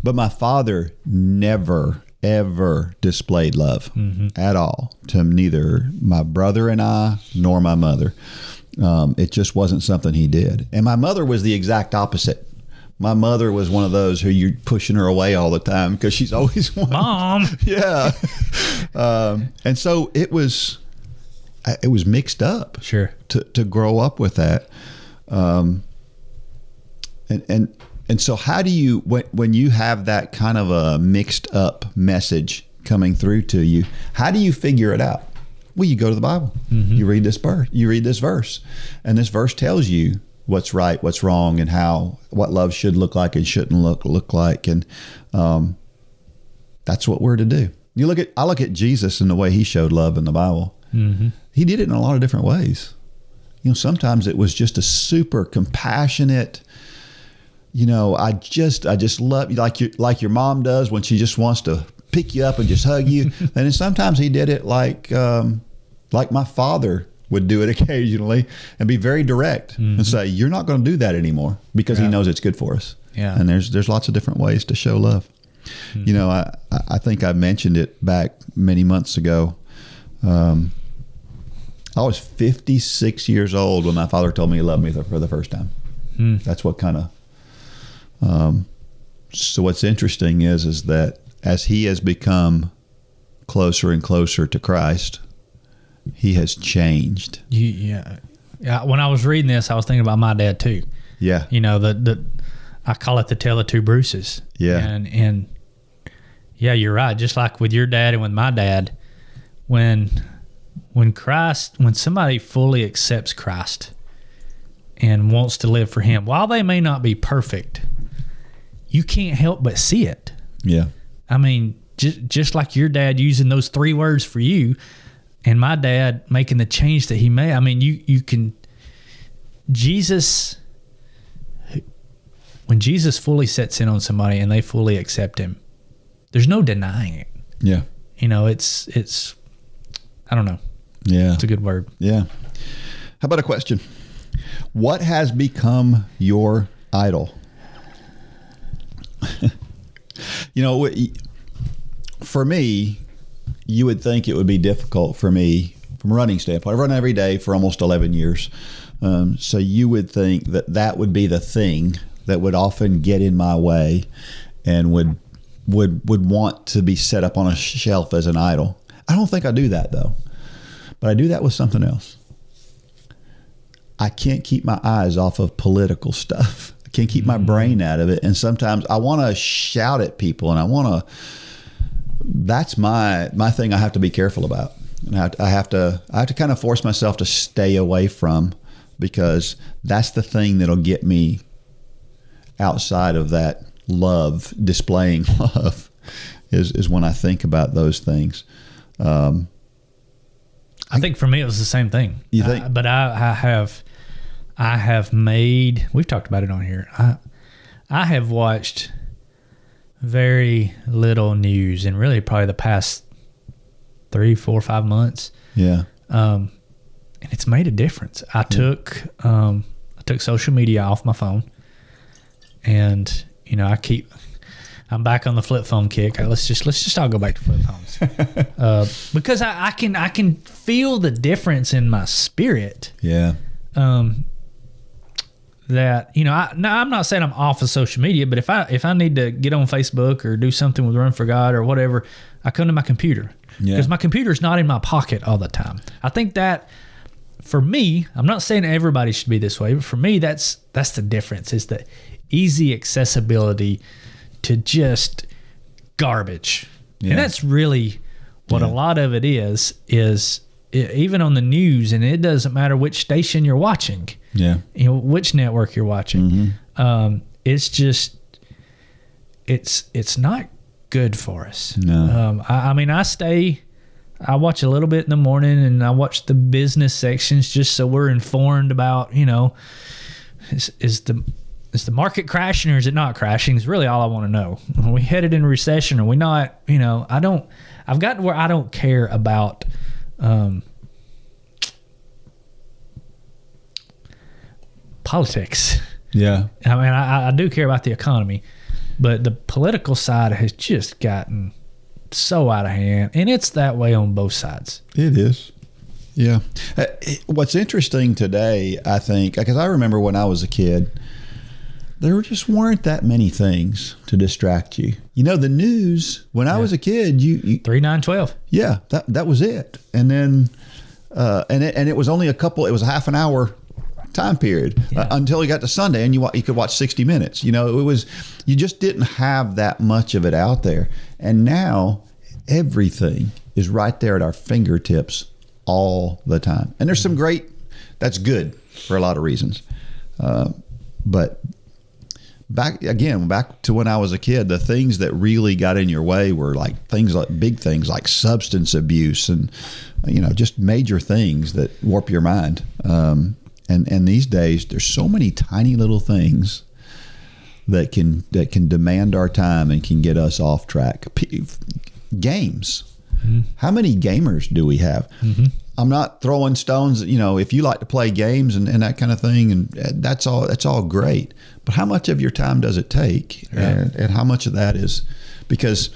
but my father never ever displayed love at all to neither my brother and I nor my mother. It just wasn't something he did. And my mother was the exact opposite. My mother was one of those who you're pushing her away all the time because she's always one. Mom. Yeah. And so it was mixed up. Sure. To grow up with that. And so how do you, when you have that kind of a mixed up message coming through to you, how do you figure it out? Well, you go to the Bible. You read this verse, and this verse tells you what's right, what's wrong, and what love should look like and shouldn't look like, and that's what we're to do. I look at Jesus and the way he showed love in the Bible. He did it in a lot of different ways. Sometimes it was just a super compassionate. I just love you, like your mom does when she just wants to pick you up and just hug you. And then sometimes he did it like my father would do it occasionally, and be very direct and say, "You're not going to do that anymore," because he knows it's good for us. Yeah. And there's lots of different ways to show love. I think I mentioned it back many months ago. I was 56 years old when my father told me he loved me for the first time. That's what kind of. So what's interesting is that as he has become closer and closer to Christ, he has changed. Yeah. When I was reading this, I was thinking about my dad too. Yeah. I call it the tale of two Bruces. Yeah. And yeah, you're right. Just like with your dad and with my dad, when somebody fully accepts Christ and wants to live for him, while they may not be perfect, you can't help but see it. Yeah. I mean, just like your dad using those 3 words for you and my dad making the change that he made. I mean, you can, when Jesus fully sets in on somebody and they fully accept him, there's no denying it. Yeah. You know, it's I don't know. Yeah. It's a good word. Yeah. How about a question? What has become your idol? You know, for me, you would think it would be difficult for me from a running standpoint. I've run every day for almost 11 years. So you would think that would be the thing that would often get in my way and would want to be set up on a shelf as an idol. I don't think I do that, though. But I do that with something else. I can't keep my eyes off of political stuff. I can't keep my brain out of it. And sometimes I want to shout at people, and that's my thing I have to be careful about. And I have to kind of force myself to stay away from, because that's the thing that'll get me outside of that love, displaying love, is when I think about those things. I think for me it was the same thing. You think? But I have made. We've talked about it on here. I have watched very little news, and really probably the past 3, 4, 5 months. Yeah. And it's made a difference. I took social media off my phone, and you know I'm back on the flip phone kick. Let's just all go back to flip phones because I can feel the difference in my spirit. Yeah. That I'm not saying I'm off of social media, but if I need to get on Facebook or do something with Run for God or whatever, I come to my computer because my computer's not in my pocket all the time. I think that for me, I'm not saying everybody should be this way, but for me, that's the difference. Is the easy accessibility to just garbage. Yeah. And that's really what a lot of it is even on the news, and it doesn't matter which station you're watching. Yeah. You know, which network you're watching. Mm-hmm. It's just, it's not good for us. No. I mean, I watch a little bit in the morning, and I watch the business sections just so we're informed about, is the market crashing or is it not crashing? Is really all I want to know. Are we headed in recession? Are we not? I've gotten to where I don't care about politics. Yeah. I mean, I do care about the economy, but the political side has just gotten so out of hand, and it's that way on both sides. It is. Yeah. What's interesting today, I think, because I remember when I was a kid, there just weren't that many things to distract you. The news, when I was a kid, you 3, 9, 12. Yeah, that was it. And then, and it was only it was a half an hour time period until you got to Sunday, and you could watch 60 Minutes. You just didn't have that much of it out there. And now everything is right there at our fingertips all the time. And there's some that's good for a lot of reasons. But back to when I was a kid, the things that really got in your way were big things like substance abuse and, just major things that warp your mind. And these days there's so many tiny little things that can demand our time and can get us off track. Games. Mm-hmm. How many gamers do we have? Mm-hmm. I'm not throwing stones, if you like to play games and that kind of thing, and that's all great. But how much of your time does it take? Yeah. And how much of that is, because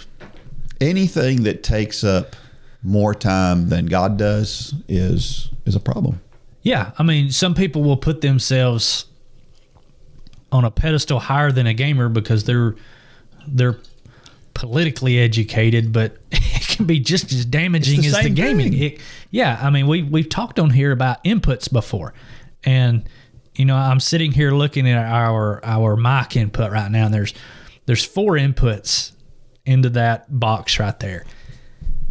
anything that takes up more time than God does is a problem. Yeah. I mean, some people will put themselves on a pedestal higher than a gamer because they're politically educated, but it can be just as damaging as the gaming. I mean, we've talked on here about inputs before, and I'm sitting here looking at our mic input right now, and there's 4 inputs into that box right there.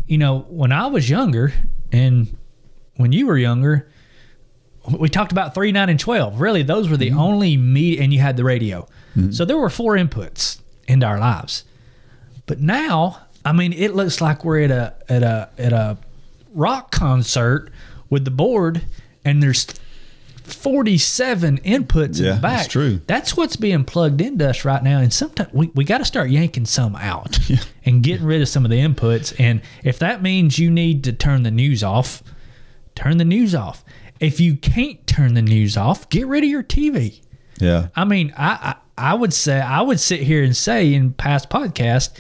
When I was younger and when you were younger, we talked about 3, 9, and 12. Really, those were the only media, and you had the radio. So there were 4 inputs into our lives. But now, it looks like we're at a rock concert with the board, and there's 47 inputs in the back. That's true. That's what's being plugged into us right now. And sometimes we got to start yanking some out and getting rid of some of the inputs. And if that means you need to turn the news off, turn the news off. If you can't turn the news off, get rid of your TV. Yeah. I would sit here and say in past podcasts,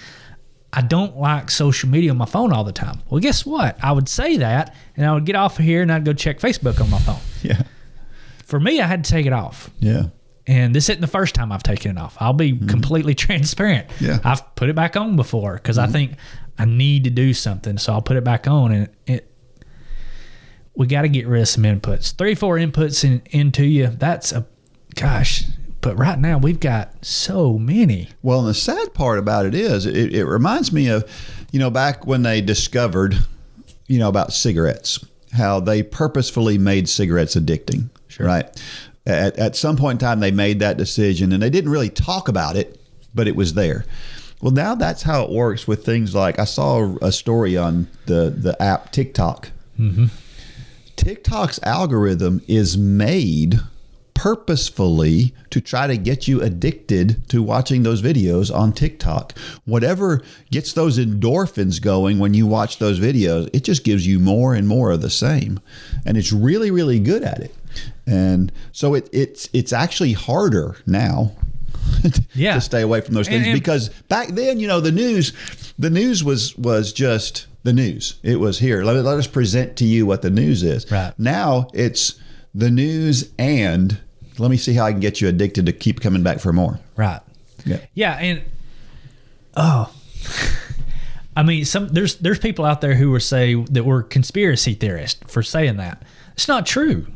I don't like social media on my phone all the time. Well, guess what? I would say that, and I would get off of here and I'd go check Facebook on my phone. Yeah. For me, I had to take it off. Yeah. And this isn't the first time I've taken it off. I'll be completely transparent. Yeah. I've put it back on before because I think I need to do something. So I'll put it back on, and we got to get rid of some inputs. 3, 4 inputs into you. But right now we've got so many. Well, and the sad part about it is it reminds me of, back when they discovered, about cigarettes, how they purposefully made cigarettes addicting. Sure. Right. At some point in time, they made that decision, and they didn't really talk about it, but it was there. Well, now that's how it works with things like, I saw a story on the app TikTok. Mm-hmm. TikTok's algorithm is made purposefully to try to get you addicted to watching those videos on TikTok. Whatever gets those endorphins going when you watch those videos, it just gives you more and more of the same. And it's really, really good at it. And so it's actually harder now to stay away from those things, because back then, the news was just the news. It was here. Let us present to you what the news is. Right. Now it's the news, and let me see how I can get you addicted to keep coming back for more. Right. Yeah. Yeah. And there's people out there who will say that we're conspiracy theorists for saying that. It's not true.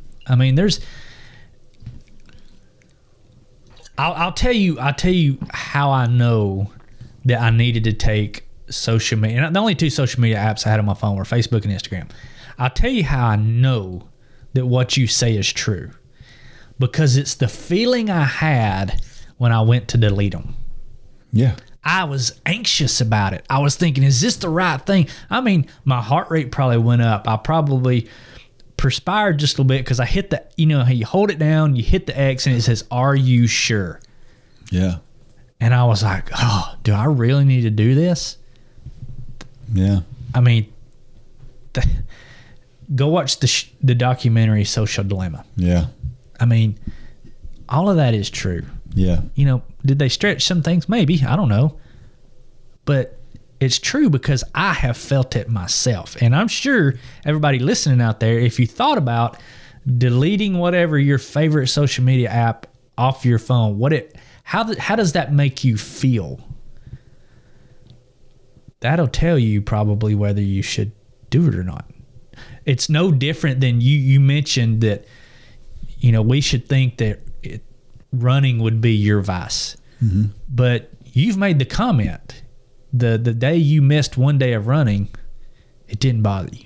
I'll tell you how I know that I needed to take social media. And the only 2 social media apps I had on my phone were Facebook and Instagram. I'll tell you how I know that what you say is true, because it's the feeling I had when I went to delete them. Yeah. I was anxious about it. I was thinking, is this the right thing? My heart rate probably went up. I probably perspired just a little bit because I hit how you hold it down, you hit the X, and it says, "Are you sure?" Yeah. And I was like, oh, do I really need to do this? Yeah. Go watch the documentary Social Dilemma. Yeah. All of that is true. Yeah. Did they stretch some things? Maybe. I don't know. But it's true because I have felt it myself. And I'm sure everybody listening out there, if you thought about deleting whatever your favorite social media app off your phone, how does that make you feel? That'll tell you probably whether you should do it or not. It's no different than you mentioned that, we should think that running would be your vice. Mm-hmm. But you've made the comment, the day you missed one day of running, it didn't bother you.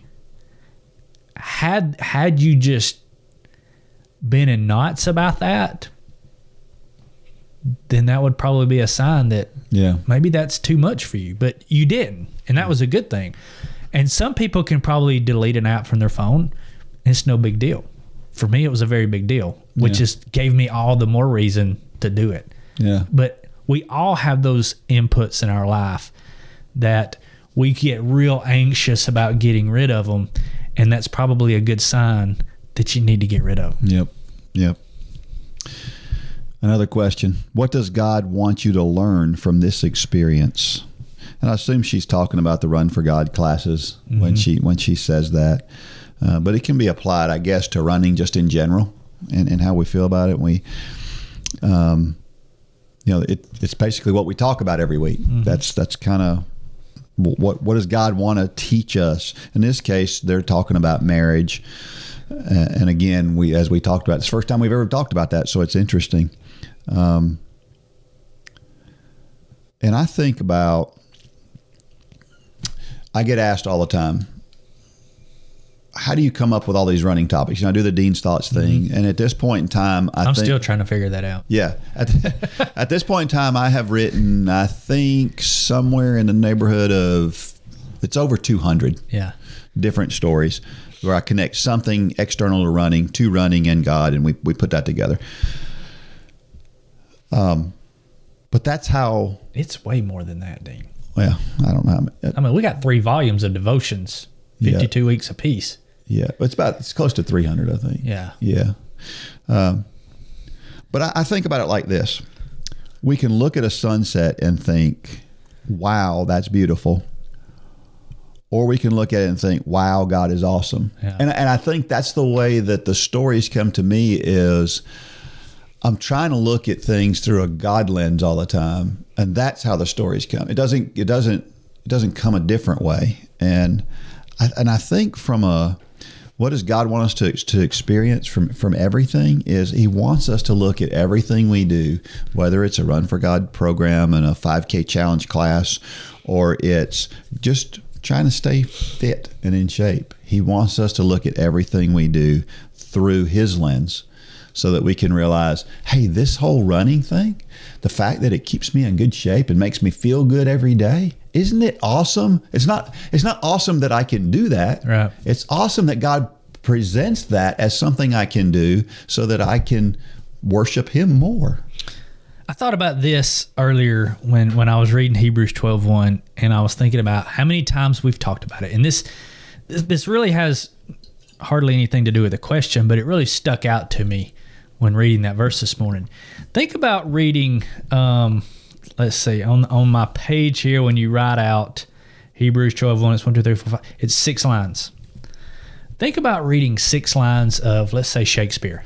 Had you just been in knots about that, then that would probably be a sign that maybe that's too much for you. But you didn't, and that was a good thing. And some people can probably delete an app from their phone, and it's no big deal. For me, it was a very big deal, which just gave me all the more reason to do it. Yeah. But we all have those inputs in our life that we get real anxious about getting rid of them, and that's probably a good sign that you need to get rid of them. Yep. Another question. What does God want you to learn from this experience? And I assume she's talking about the Run for God classes when she says that. But it can be applied, I guess, to running just in general and how we feel about it. It's basically what we talk about every week. Mm-hmm. That's kind of What does God want to teach us? In this case, they're talking about marriage. And again, as we talked about, it's the first time we've ever talked about that, so it's interesting. And I think about, I get asked all the time, how do you come up with all these running topics? I do the Dean's Thoughts thing. And at this point in time, I'm still trying to figure that out. Yeah. At this point in time, I have written, I think, somewhere in the neighborhood of, it's over 200 different stories where I connect something external to running and God, and we put that together. But that's how... It's way more than that, Dean. Well, I don't know. I mean, we got 3 volumes of devotions, 52 weeks apiece. Yeah, it's close to 300, I think. Yeah. But I think about it like this. We can look at a sunset and think, wow, that's beautiful. Or we can look at it and think, wow, God is awesome. Yeah. And I think that's the way that the stories come to me is I'm trying to look at things through a God lens all the time. And that's how the stories come. It doesn't come a different way. And I think what does God want us to experience from everything is he wants us to look at everything we do, whether it's a Run for God program and a 5K challenge class, or it's just trying to stay fit and in shape. He wants us to look at everything we do through his lens so that we can realize, hey, this whole running thing, the fact that it keeps me in good shape and makes me feel good every day, isn't it awesome? It's not awesome that I can do that. Right. It's awesome that God presents that as something I can do so that I can worship him more. I thought about this earlier when I was reading Hebrews 12:1, and I was thinking about how many times we've talked about it. And this really has hardly anything to do with the question, but it really stuck out to me when reading that verse this morning. Think about reading, let's see, on my page here, when you write out Hebrews 12:1, it's 1, 2, 3, 4, 5, it's 6 lines. Think about reading 6 lines of, let's say, Shakespeare.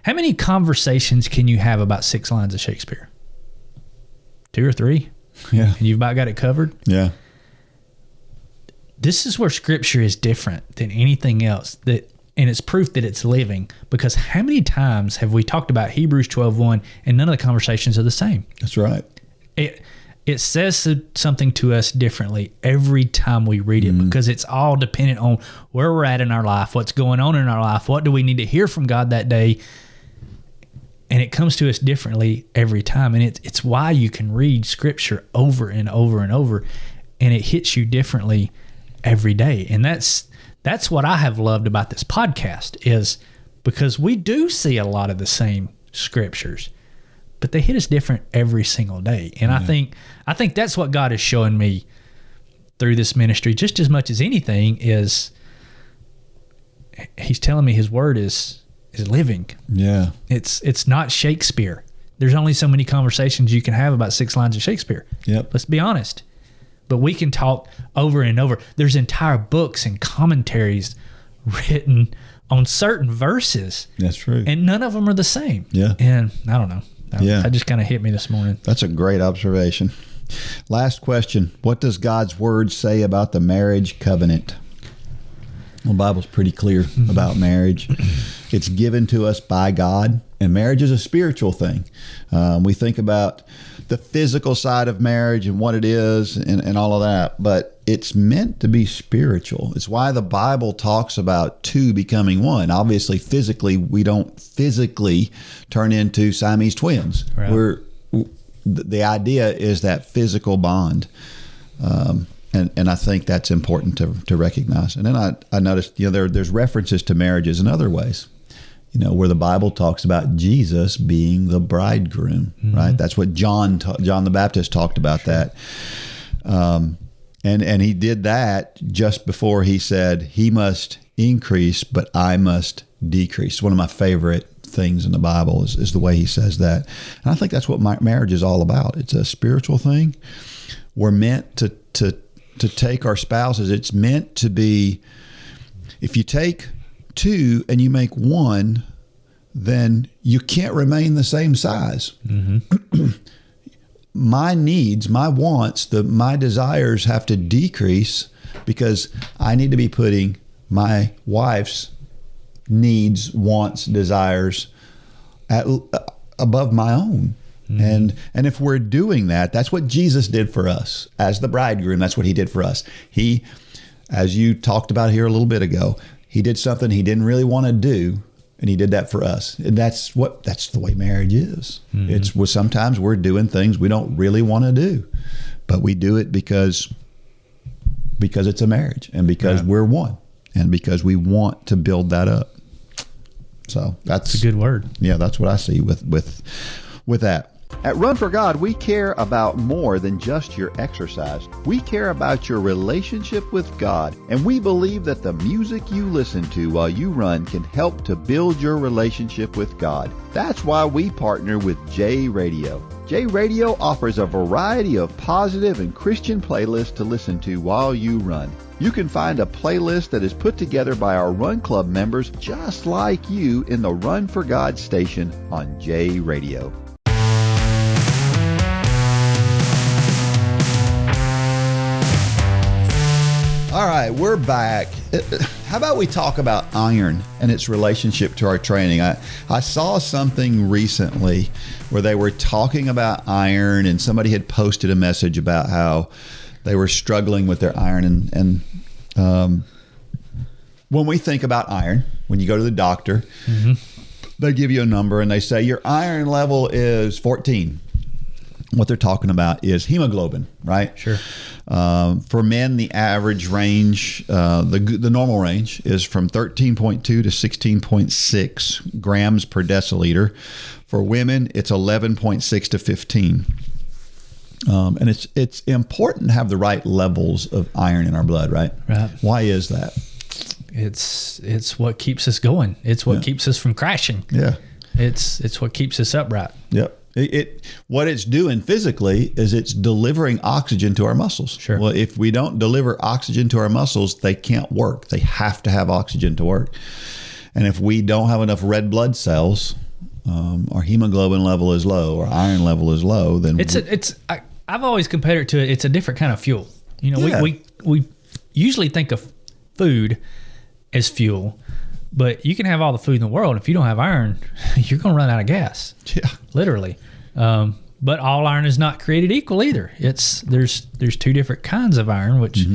How many conversations can you have about 6 lines of Shakespeare? 2 or 3? Yeah. And you've about got it covered? Yeah. This is where Scripture is different than anything else, and it's proof that it's living, because how many times have we talked about Hebrews 12:1 and none of the conversations are the same? That's right. It says something to us differently every time we read it, because it's all dependent on where we're at in our life, what's going on in our life, what do we need to hear from God that day, and it comes to us differently every time. And it's why you can read Scripture over and over and over, and it hits you differently every day. And that's what I have loved about this podcast, is because we do see a lot of the same scriptures, but they hit us different every single day. And I think that's what God is showing me through this ministry just as much as anything, is he's telling me his word is living. Yeah. It's not Shakespeare. There's only so many conversations you can have about 6 lines of Shakespeare. Yep. Let's be honest. But we can talk over and over. There's entire books and commentaries written on certain verses. That's true. And none of them are the same. Yeah. And I don't know. That just kind of hit me this morning. That's a great observation. Last question. What does God's word say about the marriage covenant? Well, the Bible's pretty clear about marriage. It's given to us by God, and marriage is a spiritual thing. We think about the physical side of marriage and what it is and all of that, but it's meant to be spiritual. It's why the Bible talks about 2 becoming 1. Obviously, physically, we don't physically turn into Siamese twins. Right. The idea is that physical bond. And I think that's important to recognize. And then I noticed, there's references to marriages in other ways, where the Bible talks about Jesus being the bridegroom, right? That's what John the Baptist talked about that. And he did that just before he said, he must increase, but I must decrease. One of my favorite things in the Bible is the way he says that. And I think that's what marriage is all about. It's a spiritual thing. We're meant to take our spouses. It's meant to be, if you take 2 and you make 1, then you can't remain the same size. my needs, my wants, my desires have to decrease because I need to be putting my wife's needs, wants, desires above my own. And if we're doing that, that's what Jesus did for us as the bridegroom. That's what he did for us. He, as you talked about here a little bit ago, he did something he didn't really want to do, and he did that for us. And that's the way marriage is. Sometimes we're doing things we don't really want to do, but we do it because it's a marriage, and because we're one, and because we want to build that up. So that's a good word. Yeah, that's what I see with that. At Run for God, we care about more than just your exercise. We care about your relationship with God, and we believe that the music you listen to while you run can help to build your relationship with God. That's why we partner with J Radio. J Radio offers a variety of positive and Christian playlists to listen to while you run. You can find a playlist that is put together by our Run Club members just like you in the Run for God station on J Radio. All right, we're back. How about we talk about iron and its relationship to our training? I saw something recently where they were talking about iron, and somebody had posted a message about how they were struggling with their iron. And when we think about iron, when you go to the doctor, they give you a number and they say your iron level is 14. What they're talking about is hemoglobin, right? Sure. For men, the average range, the normal range is from 13.2 to 16.6 grams per deciliter. For women, it's 11.6 to 15. And it's important to have the right levels of iron in our blood, right? Right. Why is that? It's what keeps us going. It's what keeps us from crashing. Yeah. It's what keeps us upright. Yep. What it's doing physically is it's delivering oxygen to our muscles. Sure. Well, if we don't deliver oxygen to our muscles, they can't work. They have to have oxygen to work. And if we don't have enough red blood cells, our hemoglobin level is low, or iron level is low, then I've always compared it to it's a different kind of fuel. You know, we usually think of food as fuel. But you can have all the food in the world. If you don't have iron, you're going to run out of gas. Yeah, literally. But all iron is not created equal either. There's two different kinds of iron, which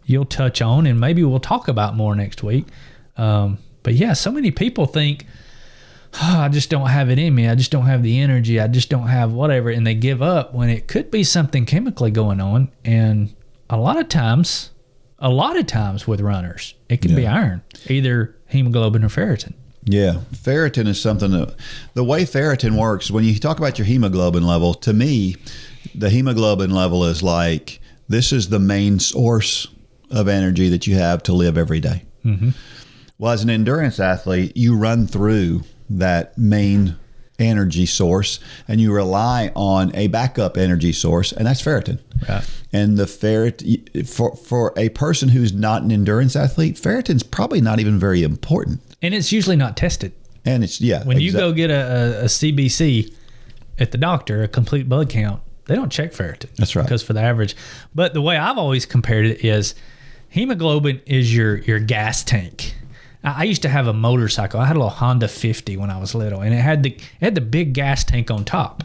you'll touch on, and maybe we'll talk about more next week. But yeah, so many people think, I just don't have it in me. I just don't have the energy. I just don't have whatever, and they give up when it could be something chemically going on. And a lot of times with runners, it can be iron, either hemoglobin or ferritin. Yeah, ferritin is something that the way ferritin works, when you talk about your hemoglobin level, to me, the hemoglobin level is like, this is the main source of energy that you have to live every day. Well, as an endurance athlete, you run through that main energy source and you rely on a backup energy source, and that's ferritin. Right. And the for a person who's not an endurance athlete, ferritin's probably not even very important. And it's usually not tested. And it's, when you go get a CBC at the doctor, a complete blood count, they don't check ferritin. That's right. Because for the average. But the way I've always compared it is hemoglobin is your gas tank. I used to have a motorcycle. I had a little Honda 50 when I was little, and it had the big gas tank on top.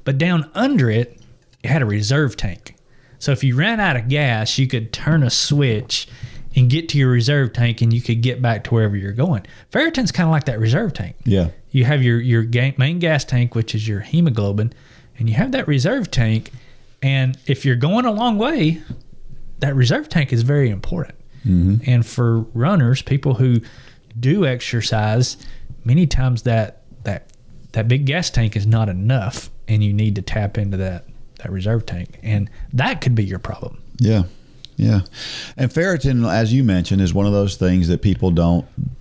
But down under it, it had a reserve tank. So if you ran out of gas, you could turn a switch and get to your reserve tank, and you could get back to wherever you're going. Ferritin's kind of like that reserve tank. Yeah. You have your main gas tank, which is your hemoglobin, and you have that reserve tank. And if you're going a long way, that reserve tank is very important. And for runners, people who do exercise, many times that big gas tank is not enough, and you need to tap into that reserve tank, and that could be your problem. Yeah. And ferritin, as you mentioned, is one of those things that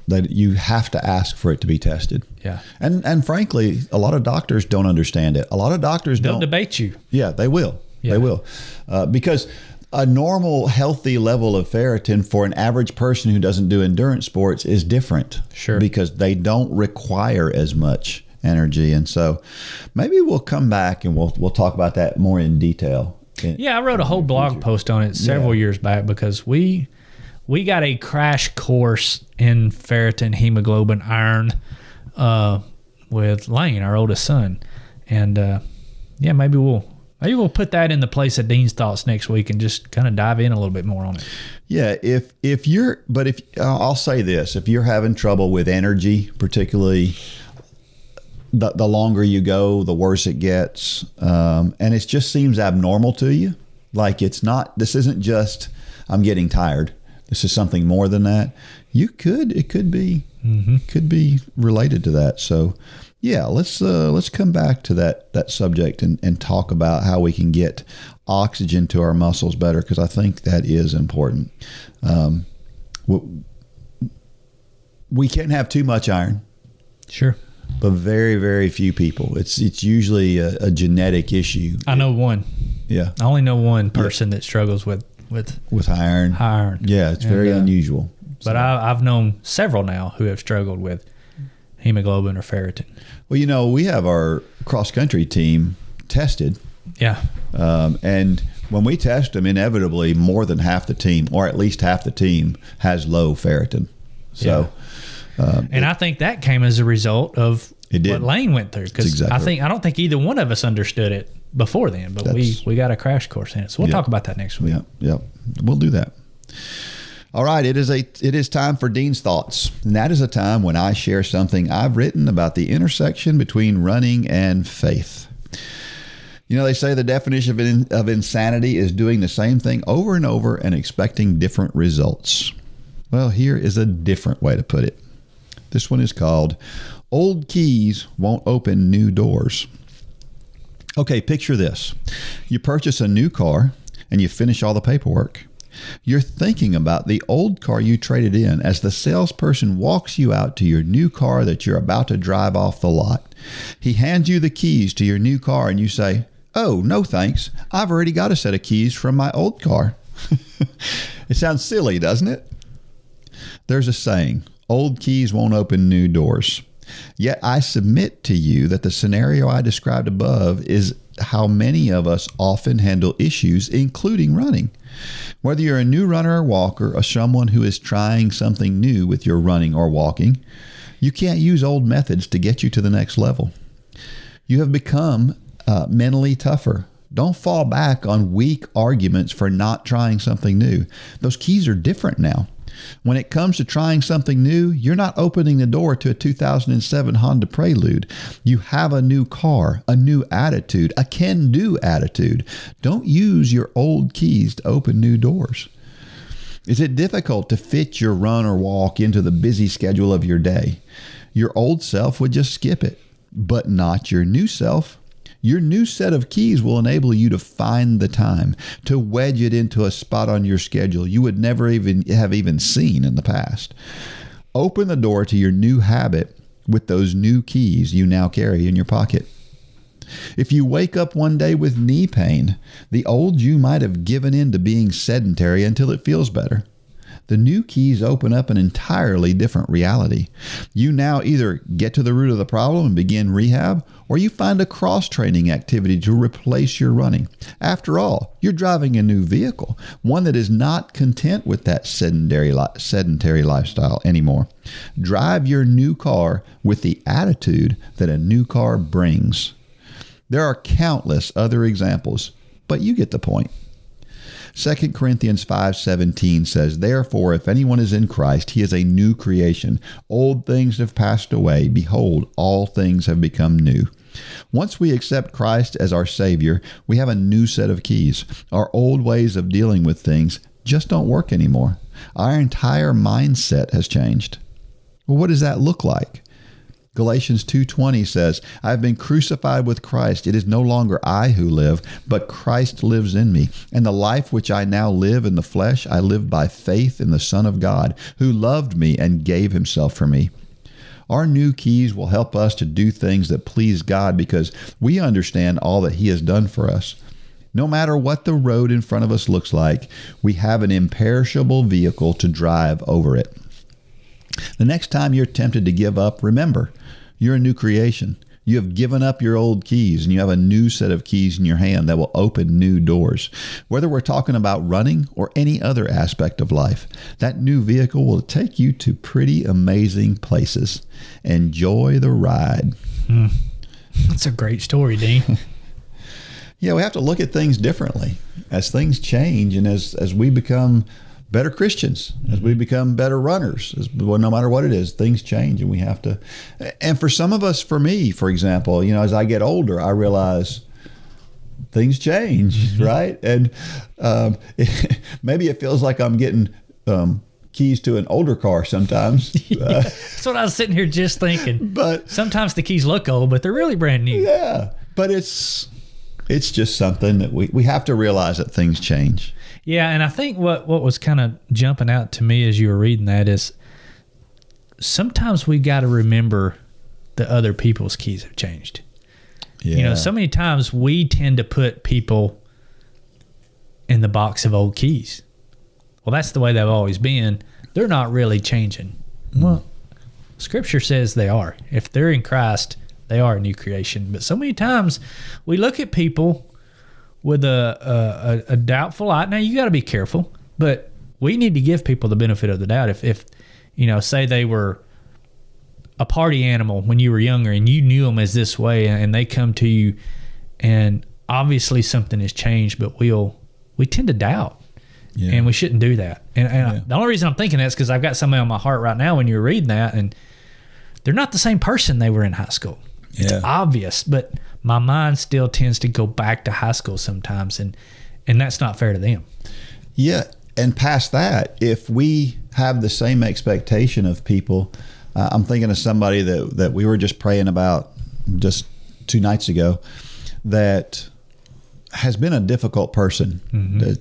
that you have to ask for it to be tested. Yeah. And frankly, a lot of doctors don't understand it. A lot of doctors They'll debate you. Yeah, they will. Yeah. They will. Because a normal, healthy level of ferritin for an average person who doesn't do endurance sports is different. Sure. Because they don't require as much energy. And so maybe we'll come back and we'll talk about that more in detail. Yeah, I wrote a whole blog post on it several years back because we got a crash course in ferritin, hemoglobin, iron with Lane, our oldest son. And maybe we'll put that in the place of Dean's Thoughts next week and just kind of dive in a little bit more on it. Yeah, if I'll say this, if you're having trouble with energy, particularly the longer you go, the worse it gets. And it just seems abnormal to you. Like this isn't just, I'm getting tired. This is something more than that. It could be related to that. So yeah, let's come back to that subject and talk about how we can get oxygen to our muscles better, because I think that is important. We can't have too much iron. Sure. But very, very few people. It's usually a genetic issue. I know one. Yeah. I only know one person that struggles with iron. High iron. Yeah, it's very unusual. But I've known several now who have struggled with hemoglobin or ferritin. Well, we have our cross-country team tested. Yeah. And when we test them, inevitably more than half the team, or at least half the team, has low ferritin. So... and I think that came as a result of what Lane went through. Because exactly I don't think either one of us understood it before then, but we got a crash course in it. So we'll talk about that next week. Yeah, we'll do that. All right, it is time for Dean's Thoughts. And that is a time when I share something I've written about the intersection between running and faith. They say the definition of insanity is doing the same thing over and over and expecting different results. Well, here is a different way to put it. This one is called Old Keys Won't Open New Doors. Okay, picture this. You purchase a new car and you finish all the paperwork. You're thinking about the old car you traded in as the salesperson walks you out to your new car that you're about to drive off the lot. He hands you the keys to your new car and you say, "Oh, no thanks. I've already got a set of keys from my old car." It sounds silly, doesn't it? There's a saying, old keys won't open new doors. Yet I submit to you that the scenario I described above is how many of us often handle issues, including running. Whether you're a new runner or walker, or someone who is trying something new with your running or walking, you can't use old methods to get you to the next level. You have become mentally tougher. Don't fall back on weak arguments for not trying something new. Those keys are different now. When it comes to trying something new, you're not opening the door to a 2007 Honda Prelude. You have a new car, a new attitude, a can-do attitude. Don't use your old keys to open new doors. Is it difficult to fit your run or walk into the busy schedule of your day? Your old self would just skip it, but not your new self. Your new set of keys will enable you to find the time, to wedge it into a spot on your schedule you would never even seen in the past. Open the door to your new habit with those new keys you now carry in your pocket. If you wake up one day with knee pain, the old you might have given in to being sedentary until it feels better. The new keys open up an entirely different reality. You now either get to the root of the problem and begin rehab, or you find a cross-training activity to replace your running. After all, you're driving a new vehicle, one that is not content with that sedentary lifestyle anymore. Drive your new car with the attitude that a new car brings. There are countless other examples, but you get the point. 2 Corinthians 5:17 says, "Therefore, if anyone is in Christ, he is a new creation. Old things have passed away. Behold, all things have become new." Once we accept Christ as our Savior, we have a new set of keys. Our old ways of dealing with things just don't work anymore. Our entire mindset has changed. Well, what does that look like? Galatians 2:20 says, "I have been crucified with Christ. It is no longer I who live, but Christ lives in me. And the life which I now live in the flesh, I live by faith in the Son of God, who loved me and gave himself for me." Our new keys will help us to do things that please God because we understand all that he has done for us. No matter what the road in front of us looks like, we have an imperishable vehicle to drive over it. The next time you're tempted to give up, remember, you're a new creation. You have given up your old keys and you have a new set of keys in your hand that will open new doors. Whether we're talking about running or any other aspect of life, that new vehicle will take you to pretty amazing places. Enjoy the ride. That's a great story, Dean. Yeah, we have to look at things differently as things change and as we become better Christians, as we become better runners, well, no matter what it is, things change and we have to. And for some of us, for me, for example, as I get older, I realize things change, right? And maybe it feels like I'm getting keys to an older car sometimes. That's what I was sitting here just thinking. But sometimes the keys look old, but they're really brand new. Yeah, but it's just something that we have to realize that things change. Yeah, and I think what was kind of jumping out to me as you were reading that is sometimes we got to remember that other people's keys have changed. Yeah. So many times we tend to put people in the box of old keys. Well, that's the way they've always been. They're not really changing. Well, Scripture says they are. If they're in Christ, they are a new creation. But so many times we look at people with a doubtful eye. Now, you got to be careful, but we need to give people the benefit of the doubt. If say they were a party animal when you were younger and you knew them as this way and they come to you and obviously something has changed, but we tend to doubt. Yeah. And we shouldn't do that. And the only reason I'm thinking that is because I've got somebody on my heart right now when you were reading that, and they're not the same person they were in high school. It's obvious, but my mind still tends to go back to high school sometimes, and that's not fair to them. Yeah, and past that, if we have the same expectation of people, I'm thinking of somebody that we were just praying about just 2 nights ago that has been a difficult person.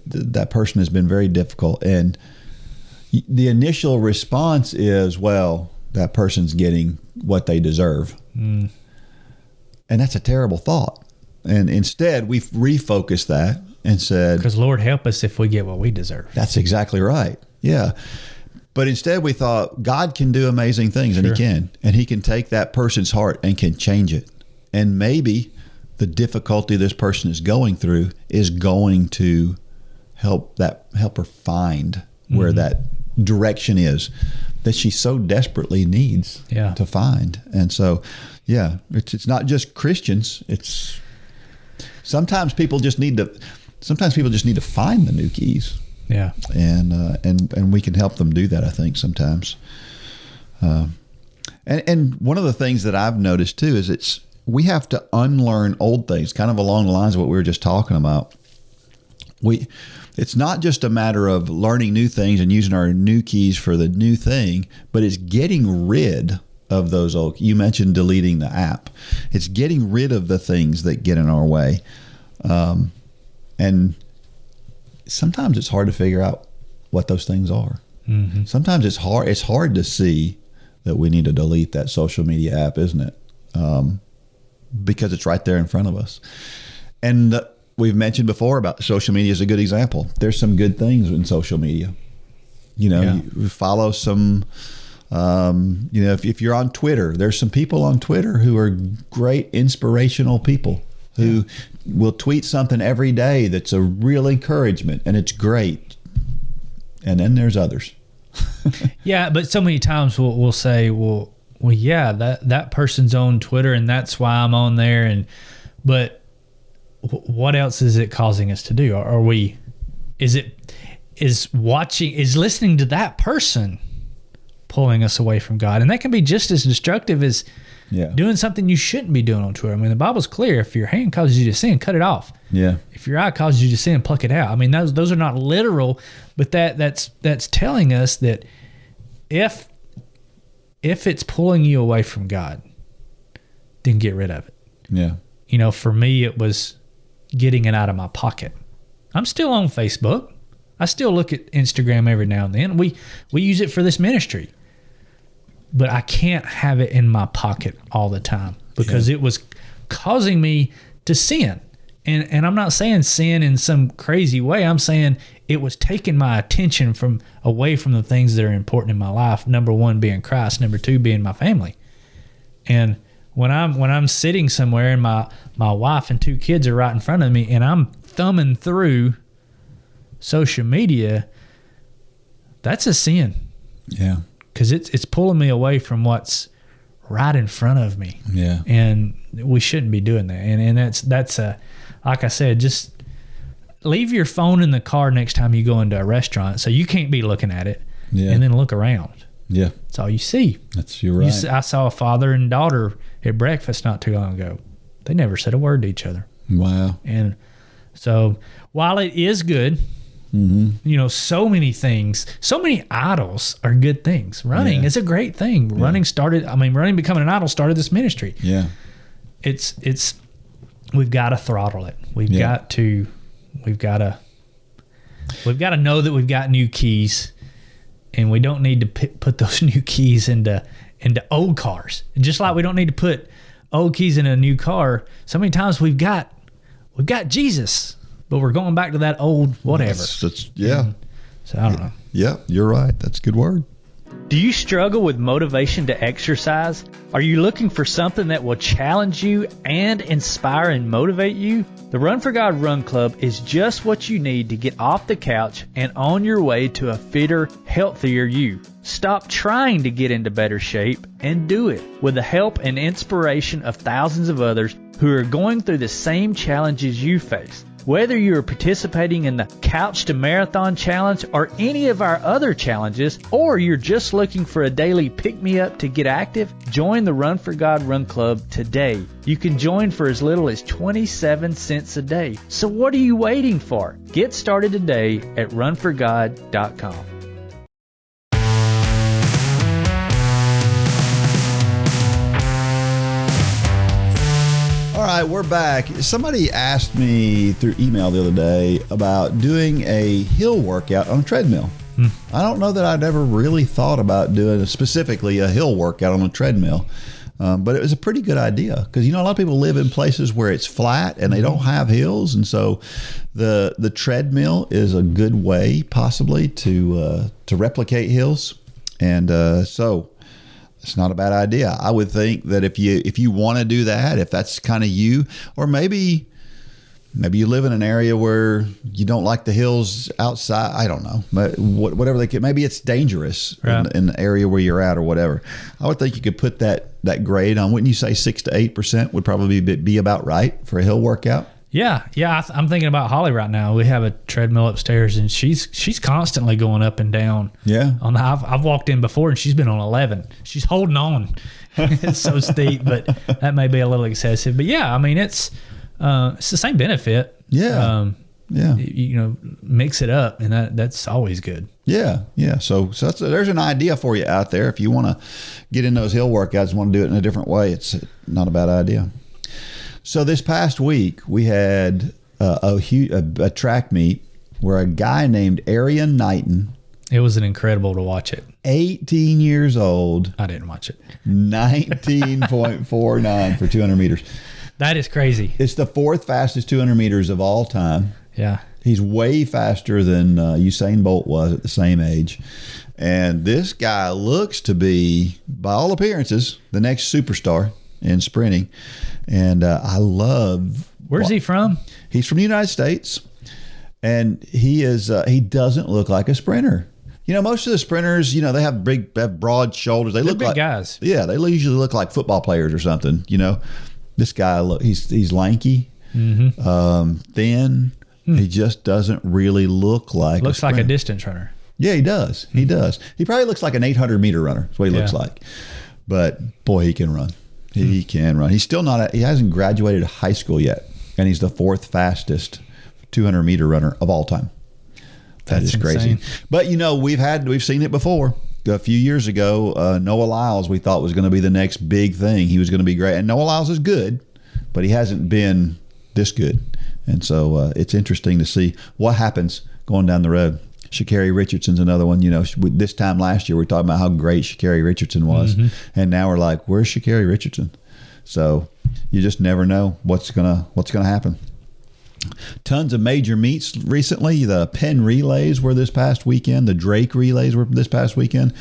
That person has been very difficult, and the initial response is, well, that person's getting what they deserve. And that's a terrible thought. And instead, we've refocused that and said, because Lord help us if we get what we deserve. That's exactly right. Yeah. But instead we thought God can do amazing things, and He can. And He can take that person's heart and can change it. And maybe the difficulty this person is going through is going to help her find where that direction is that she so desperately needs to find. And so, it's not just Christians. It's sometimes people just need to find the new keys. Yeah. And we can help them do that, I think, sometimes. And one of the things that I've noticed too is we have to unlearn old things, kind of along the lines of what we were just talking about. It's not just a matter of learning new things and using our new keys for the new thing, but it's getting rid of those old. You mentioned deleting the app. It's getting rid of the things that get in our way. And sometimes it's hard to figure out what those things are. Sometimes it's hard to see that we need to delete that social media app, isn't it? Because it's right there in front of us. And we've mentioned before about social media is a good example. There's some good things in social media. You follow some, if you're on Twitter, there's some people on Twitter who are great inspirational people who will tweet something every day that's a real encouragement, and it's great. And then there's others. Yeah, but so many times we'll say, well, yeah, that person's on Twitter and that's why I'm on there. But what else is it causing us to do? Is listening to that person pulling us away from God? And that can be just as destructive as doing something you shouldn't be doing on Twitter. I mean, the Bible's clear. If your hand causes you to sin, cut it off. Yeah. If your eye causes you to sin, pluck it out. I mean, those are not literal, but that's telling us that if it's pulling you away from God, then get rid of it. Yeah. For me, it was getting it out of my pocket. I'm still on Facebook. I still look at Instagram every now and then. We use it for this ministry. But I can't have it in my pocket all the time because it was causing me to sin. And I'm not saying sin in some crazy way. I'm saying it was taking my attention away from the things that are important in my life. Number one being Christ. Number two being my family. And when I'm sitting somewhere and my wife and 2 kids are right in front of me and I'm thumbing through social media, that's a sin. Yeah. Because it's pulling me away from what's right in front of me. Yeah. And we shouldn't be doing that. And that's like I said, just leave your phone in the car next time you go into a restaurant so you can't be looking at it. Yeah. And then look around. Yeah. That's all you see. You're right. I saw a father and daughter at breakfast not too long ago. They never said a word to each other. Wow. And so while it is good, so many things, so many idols are good things. Running is a great thing. Running becoming an idol started this ministry. Yeah. We've got to throttle it. We've got to know that we've got new keys, and we don't need to put those new keys into old cars. Just like we don't need to put old keys in a new car. So many times we've got Jesus, but we're going back to that old whatever. So I don't know. Yeah, you're right. That's a good word. Do you struggle with motivation to exercise? Are you looking for something that will challenge you and inspire and motivate you? The Run for God Run Club is just what you need to get off the couch and on your way to a fitter, healthier you. Stop trying to get into better shape and do it with the help and inspiration of thousands of others who are going through the same challenges you face. Whether you are participating in the Couch to Marathon Challenge or any of our other challenges, or you're just looking for a daily pick-me-up to get active, join the Run for God Run Club today. You can join for as little as 27 cents a day. So what are you waiting for? Get started today at runforgod.com. All right, we're back. Somebody asked me through email the other day about doing a hill workout on a treadmill. I don't know that I'd ever really thought about doing specifically a hill workout on a treadmill, but it was a pretty good idea because, a lot of people live in places where it's flat and they don't have hills. And so the treadmill is a good way possibly to replicate hills. And so it's not a bad idea. I would think that if you want to do that, if that's kind of you, or maybe you live in an area where you don't like the hills outside. I don't know, but whatever they can. Maybe it's dangerous in the area where you're at or whatever. I would think you could put that grade on. Wouldn't you say 6 to 8% would probably be about right for a hill workout? Yeah. I'm thinking about Holly right now. We have a treadmill upstairs, and she's constantly going up and down. Yeah. I've walked in before, and she's been on 11. She's holding on. It's so steep, but that may be a little excessive. But yeah, it's the same benefit. Yeah. Mix it up, and that's always good. Yeah. So there's an idea for you out there. If you want to get in those hill workouts and want to do it in a different way, it's not a bad idea. So this past week, we had a track meet where a guy named Arian Knighton. It was incredible to watch it. 18 years old. I didn't watch it. 19.49 for 200 meters. That is crazy. It's the 4th fastest 200 meters of all time. Yeah. He's way faster than Usain Bolt was at the same age. And this guy looks to be, by all appearances, the next superstar in sprinting. And I love... Where's he from? He's from the United States. And he doesn't look like a sprinter. Most of the sprinters, they have broad shoulders. They're big like guys. Yeah, they usually look like football players or something. This guy, he's lanky, thin. He just doesn't really look like. Looks like a distance runner. Yeah, he does. He does. He probably looks like an 800-meter runner. That's what he looks like. But boy, he can run. He can run. He's still not. He hasn't graduated high school yet, and he's the 4th fastest 200-meter runner of all time. That is crazy. Insane. But we've seen it before. A few years ago, Noah Lyles we thought was going to be the next big thing. He was going to be great, and Noah Lyles is good, but he hasn't been this good. And so it's interesting to see what happens going down the road. Sha'Carri Richardson's another one. This time last year we were talking about how great Sha'Carri Richardson was, and now we're like, where's Sha'Carri Richardson? So you just never know what's gonna happen. Tons of major meets recently. The Penn relays were this past weekend. The Drake relays were this past weekend.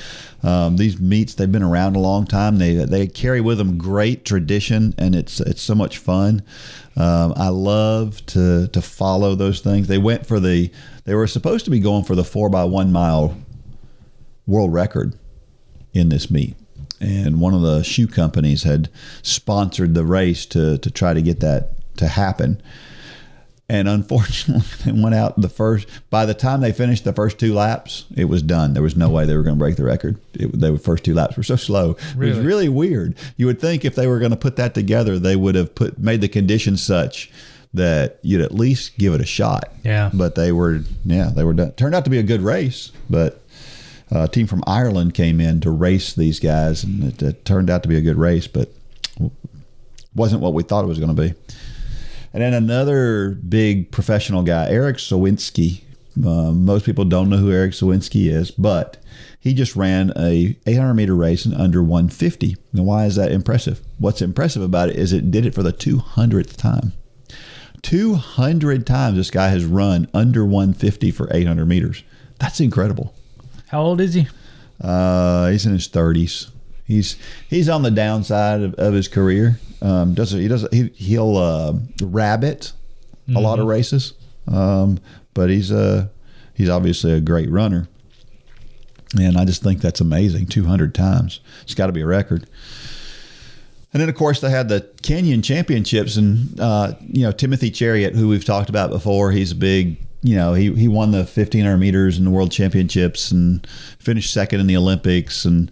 These meets, they've been around a long time. They carry with them great tradition, and it's so much fun. I love to follow those things. They were supposed to be going for the 4x1 mile world record in this meet. And one of the shoe companies had sponsored the race to try to get that to happen. And unfortunately, they went out by the time they finished the first 2 laps, it was done. There was no way they were going to break the record. The first 2 laps were so slow. Really? It was really weird. You would think if they were going to put that together, they would have made the conditions such that you'd at least give it a shot. Yeah. But they were done. Turned out to be a good race, but a team from Ireland came in to race these guys, and it turned out to be a good race, but wasn't what we thought it was going to be. And then another big professional guy, Eric Sawinski. Most people don't know who Eric Sawinski is, but he just ran a 800-meter race in under 150. Now, why is that impressive? What's impressive about it is it did it for the 200th time. 200 times this guy has run under 150 for 800 meters. That's incredible. How old is he? He's in his 30s. He's on the downside of his career. He'll rabbit a lot of races, but he's obviously a great runner, and I just think that's amazing. 200 times, it's got to be a record. And then of course they had the Kenyan Championships, and Timothy Chariot, who we've talked about before, he's a big. He won the 1500 meters in the World Championships and finished second in the Olympics, and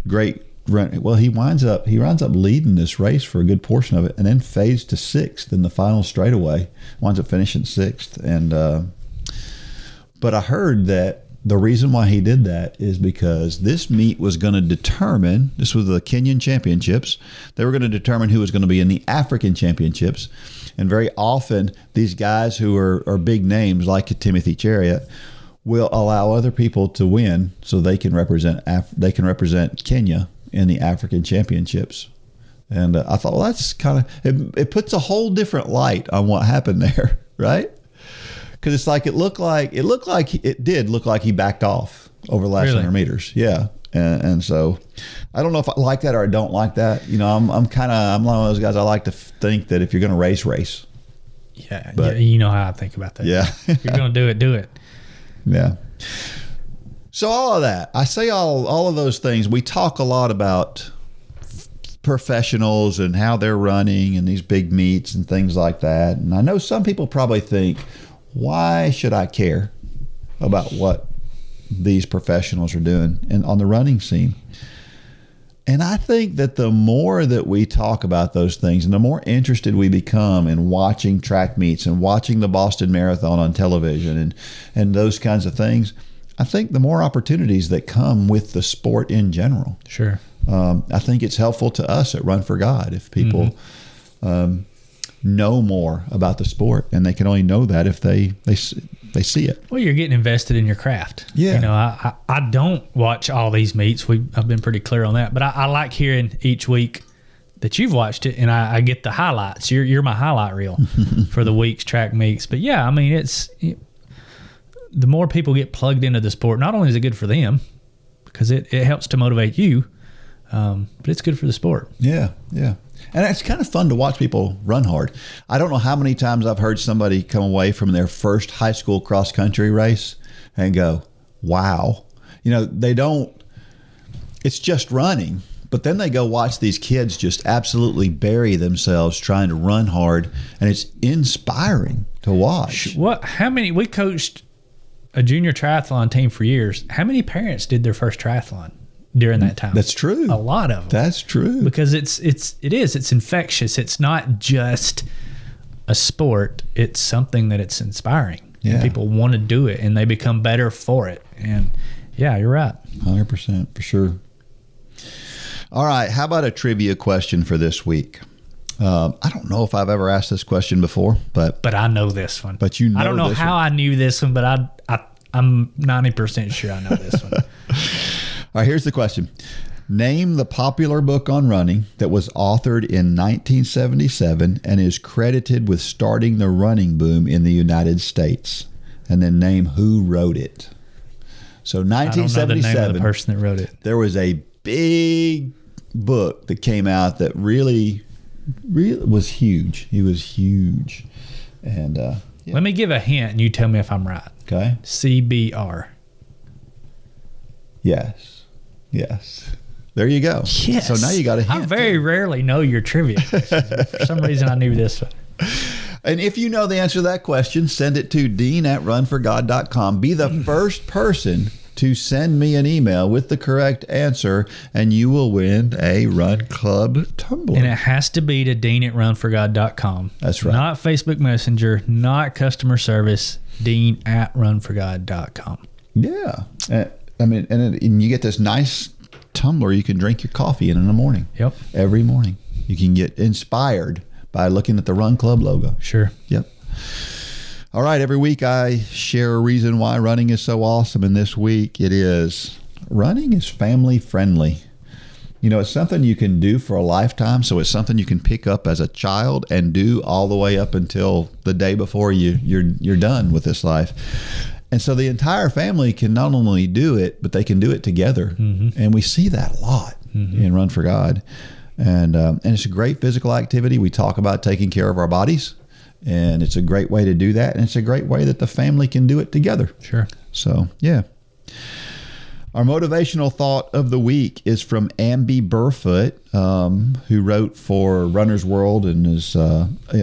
great. Well, he runs up leading this race for a good portion of it, and then fades to 6th in the final straightaway. Winds up finishing 6th, and but I heard that the reason why he did that is because this meet was going to determine. This was the Kenyan Championships. They were going to determine who was going to be in the African Championships, and very often these guys who are big names like Timothy Chariot will allow other people to win so they can represent Kenya in the African Championships. And I thought, well, that's kind of it puts a whole different light on what happened there, right? Because it's like it did look like he backed off over the last 100 meters. Yeah. And so I don't know if I like that or I don't like that. I'm one of those guys. I like to think that if you're going to race. Yeah. But, you know how I think about that. Yeah. If you're going to do it. Yeah. So all of that, I say all of those things. We talk a lot about professionals and how they're running and these big meets and things like that. And I know some people probably think, why should I care about what these professionals are doing on the running scene? And I think that the more that we talk about those things and the more interested we become in watching track meets and watching the Boston Marathon on television and those kinds of things, I think the more opportunities that come with the sport in general. Sure. I think it's helpful to us at Run for God if people know more about the sport, and they can only know that if they see it. Well, you're getting invested in your craft. Yeah. I don't watch all these meets. I've been pretty clear on that, but I like hearing each week that you've watched it, and I get the highlights. You're my highlight reel for the week's track meets. But yeah, I mean, the more people get plugged into the sport, not only is it good for them because it helps to motivate you, but it's good for the sport. Yeah. And it's kind of fun to watch people run hard. I don't know how many times I've heard somebody come away from their first high school cross country race and go, wow. It's just running, but then they go watch these kids just absolutely bury themselves trying to run hard, and it's inspiring to watch. We coached a junior triathlon team for years. How many parents did their first triathlon during that time? That's true. A lot of them. That's true. Because it's infectious. It's not just a sport. It's something that it's inspiring. Yeah. And people want to do it, and they become better for it. And yeah, you're right. 100% for sure. All right. How about a trivia question for this week? I don't know if I've ever asked this question before, but I know this one. But I don't know how I knew this one, but I'm 90% sure I know this one. All right, here's the question. Name the popular book on running that was authored in 1977 and is credited with starting the running boom in the United States. And then name who wrote it. So 1977, I don't know the name of the person that wrote it. There was a big book that came out that really was huge. It was huge. And yeah. Let me give a hint and you tell me if I'm right. Okay. CBR. Yes. There you go. Yes. So now you got a hint. I very rarely know your trivia. For some reason, I knew this one. And if you know the answer to that question, send it to dean@runforgod.com. Be the first person to send me an email with the correct answer, and you will win a Run Club tumbler. And it has to be to dean@runforgod.com. That's right. Not Facebook Messenger, not customer service, dean@runforgod.com. Yeah. And you get this nice tumbler you can drink your coffee in the morning. Yep. Every morning. You can get inspired by looking at the Run Club logo. Sure. Yep. All right. Every week I share a reason why running is so awesome. And this week it is running is family friendly. You know, it's something you can do for a lifetime. So it's something you can pick up as a child and do all the way up until the day before you're done with this life. And so the entire family can not only do it, but they can do it together. Mm-hmm. And we see that a lot in Run for God. And it's a great physical activity. We talk about taking care of our bodies, and it's a great way to do that. And it's a great way that the family can do it together. Sure. So, yeah. Our motivational thought of the week is from Amby Burfoot, who wrote for Runner's World and is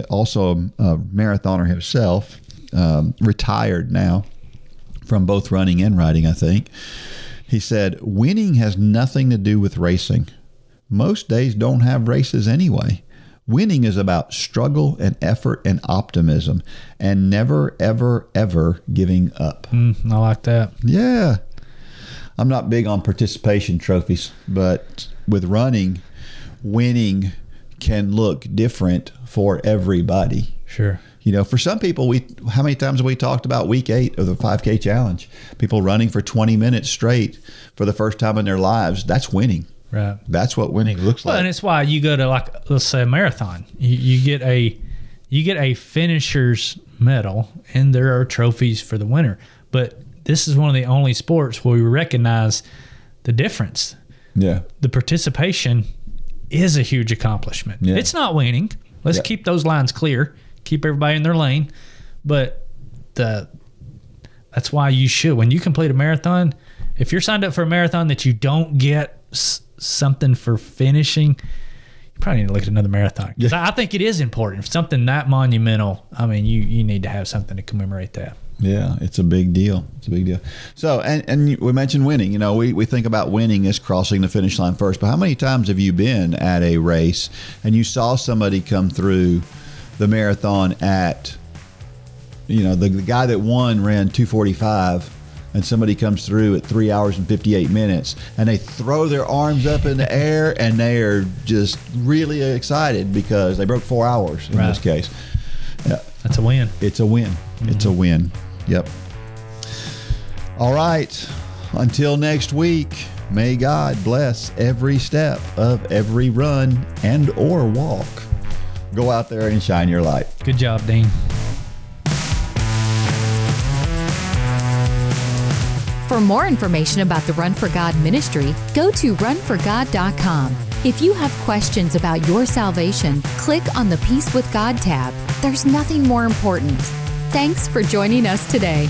also a marathoner himself, retired now from both running and riding, I think. He said, winning has nothing to do with racing. Most days don't have races anyway. Winning is about struggle and effort and optimism and never, ever, ever giving up. I like that. Yeah. I'm not big on participation trophies, but with running, winning can look different for everybody. Sure. You know, for some people, how many times have we talked about week 8 of the 5K challenge? People running for 20 minutes straight for the first time in their lives. That's winning. Right. That's what winning looks like. And it's why you go to, like, let's say a marathon. You get a finisher's medal, and there are trophies for the winner. But this is one of the only sports where we recognize the difference. Yeah. The participation is a huge accomplishment. Yeah. It's not winning. Let's keep those lines clear. Keep everybody in their lane. But that's why you should. When you complete a marathon, if you're signed up for a marathon that you don't get something for finishing, you probably need to look at another marathon. Because I think it is important. If something that monumental, I mean, you need to have something to commemorate that. Yeah, it's a big deal. It's a big deal. So, and we mentioned winning. You know, we think about winning as crossing the finish line first. But how many times have you been at a race and you saw somebody come through the marathon at, you know, the guy that won ran 2:45, and somebody comes through at 3 hours and 58 minutes, and they throw their arms up in the air, and they are just really excited because they broke 4 hours in this case. Yeah. That's a win. It's a win. Mm-hmm. It's a win. Yep. All right. Until next week, may God bless every step of every run and or walk. Go out there and shine your light. Good job, Dean. For more information about the Run for God ministry, go to runforgod.com. If you have questions about your salvation, click on the Peace with God tab. There's nothing more important. Thanks for joining us today.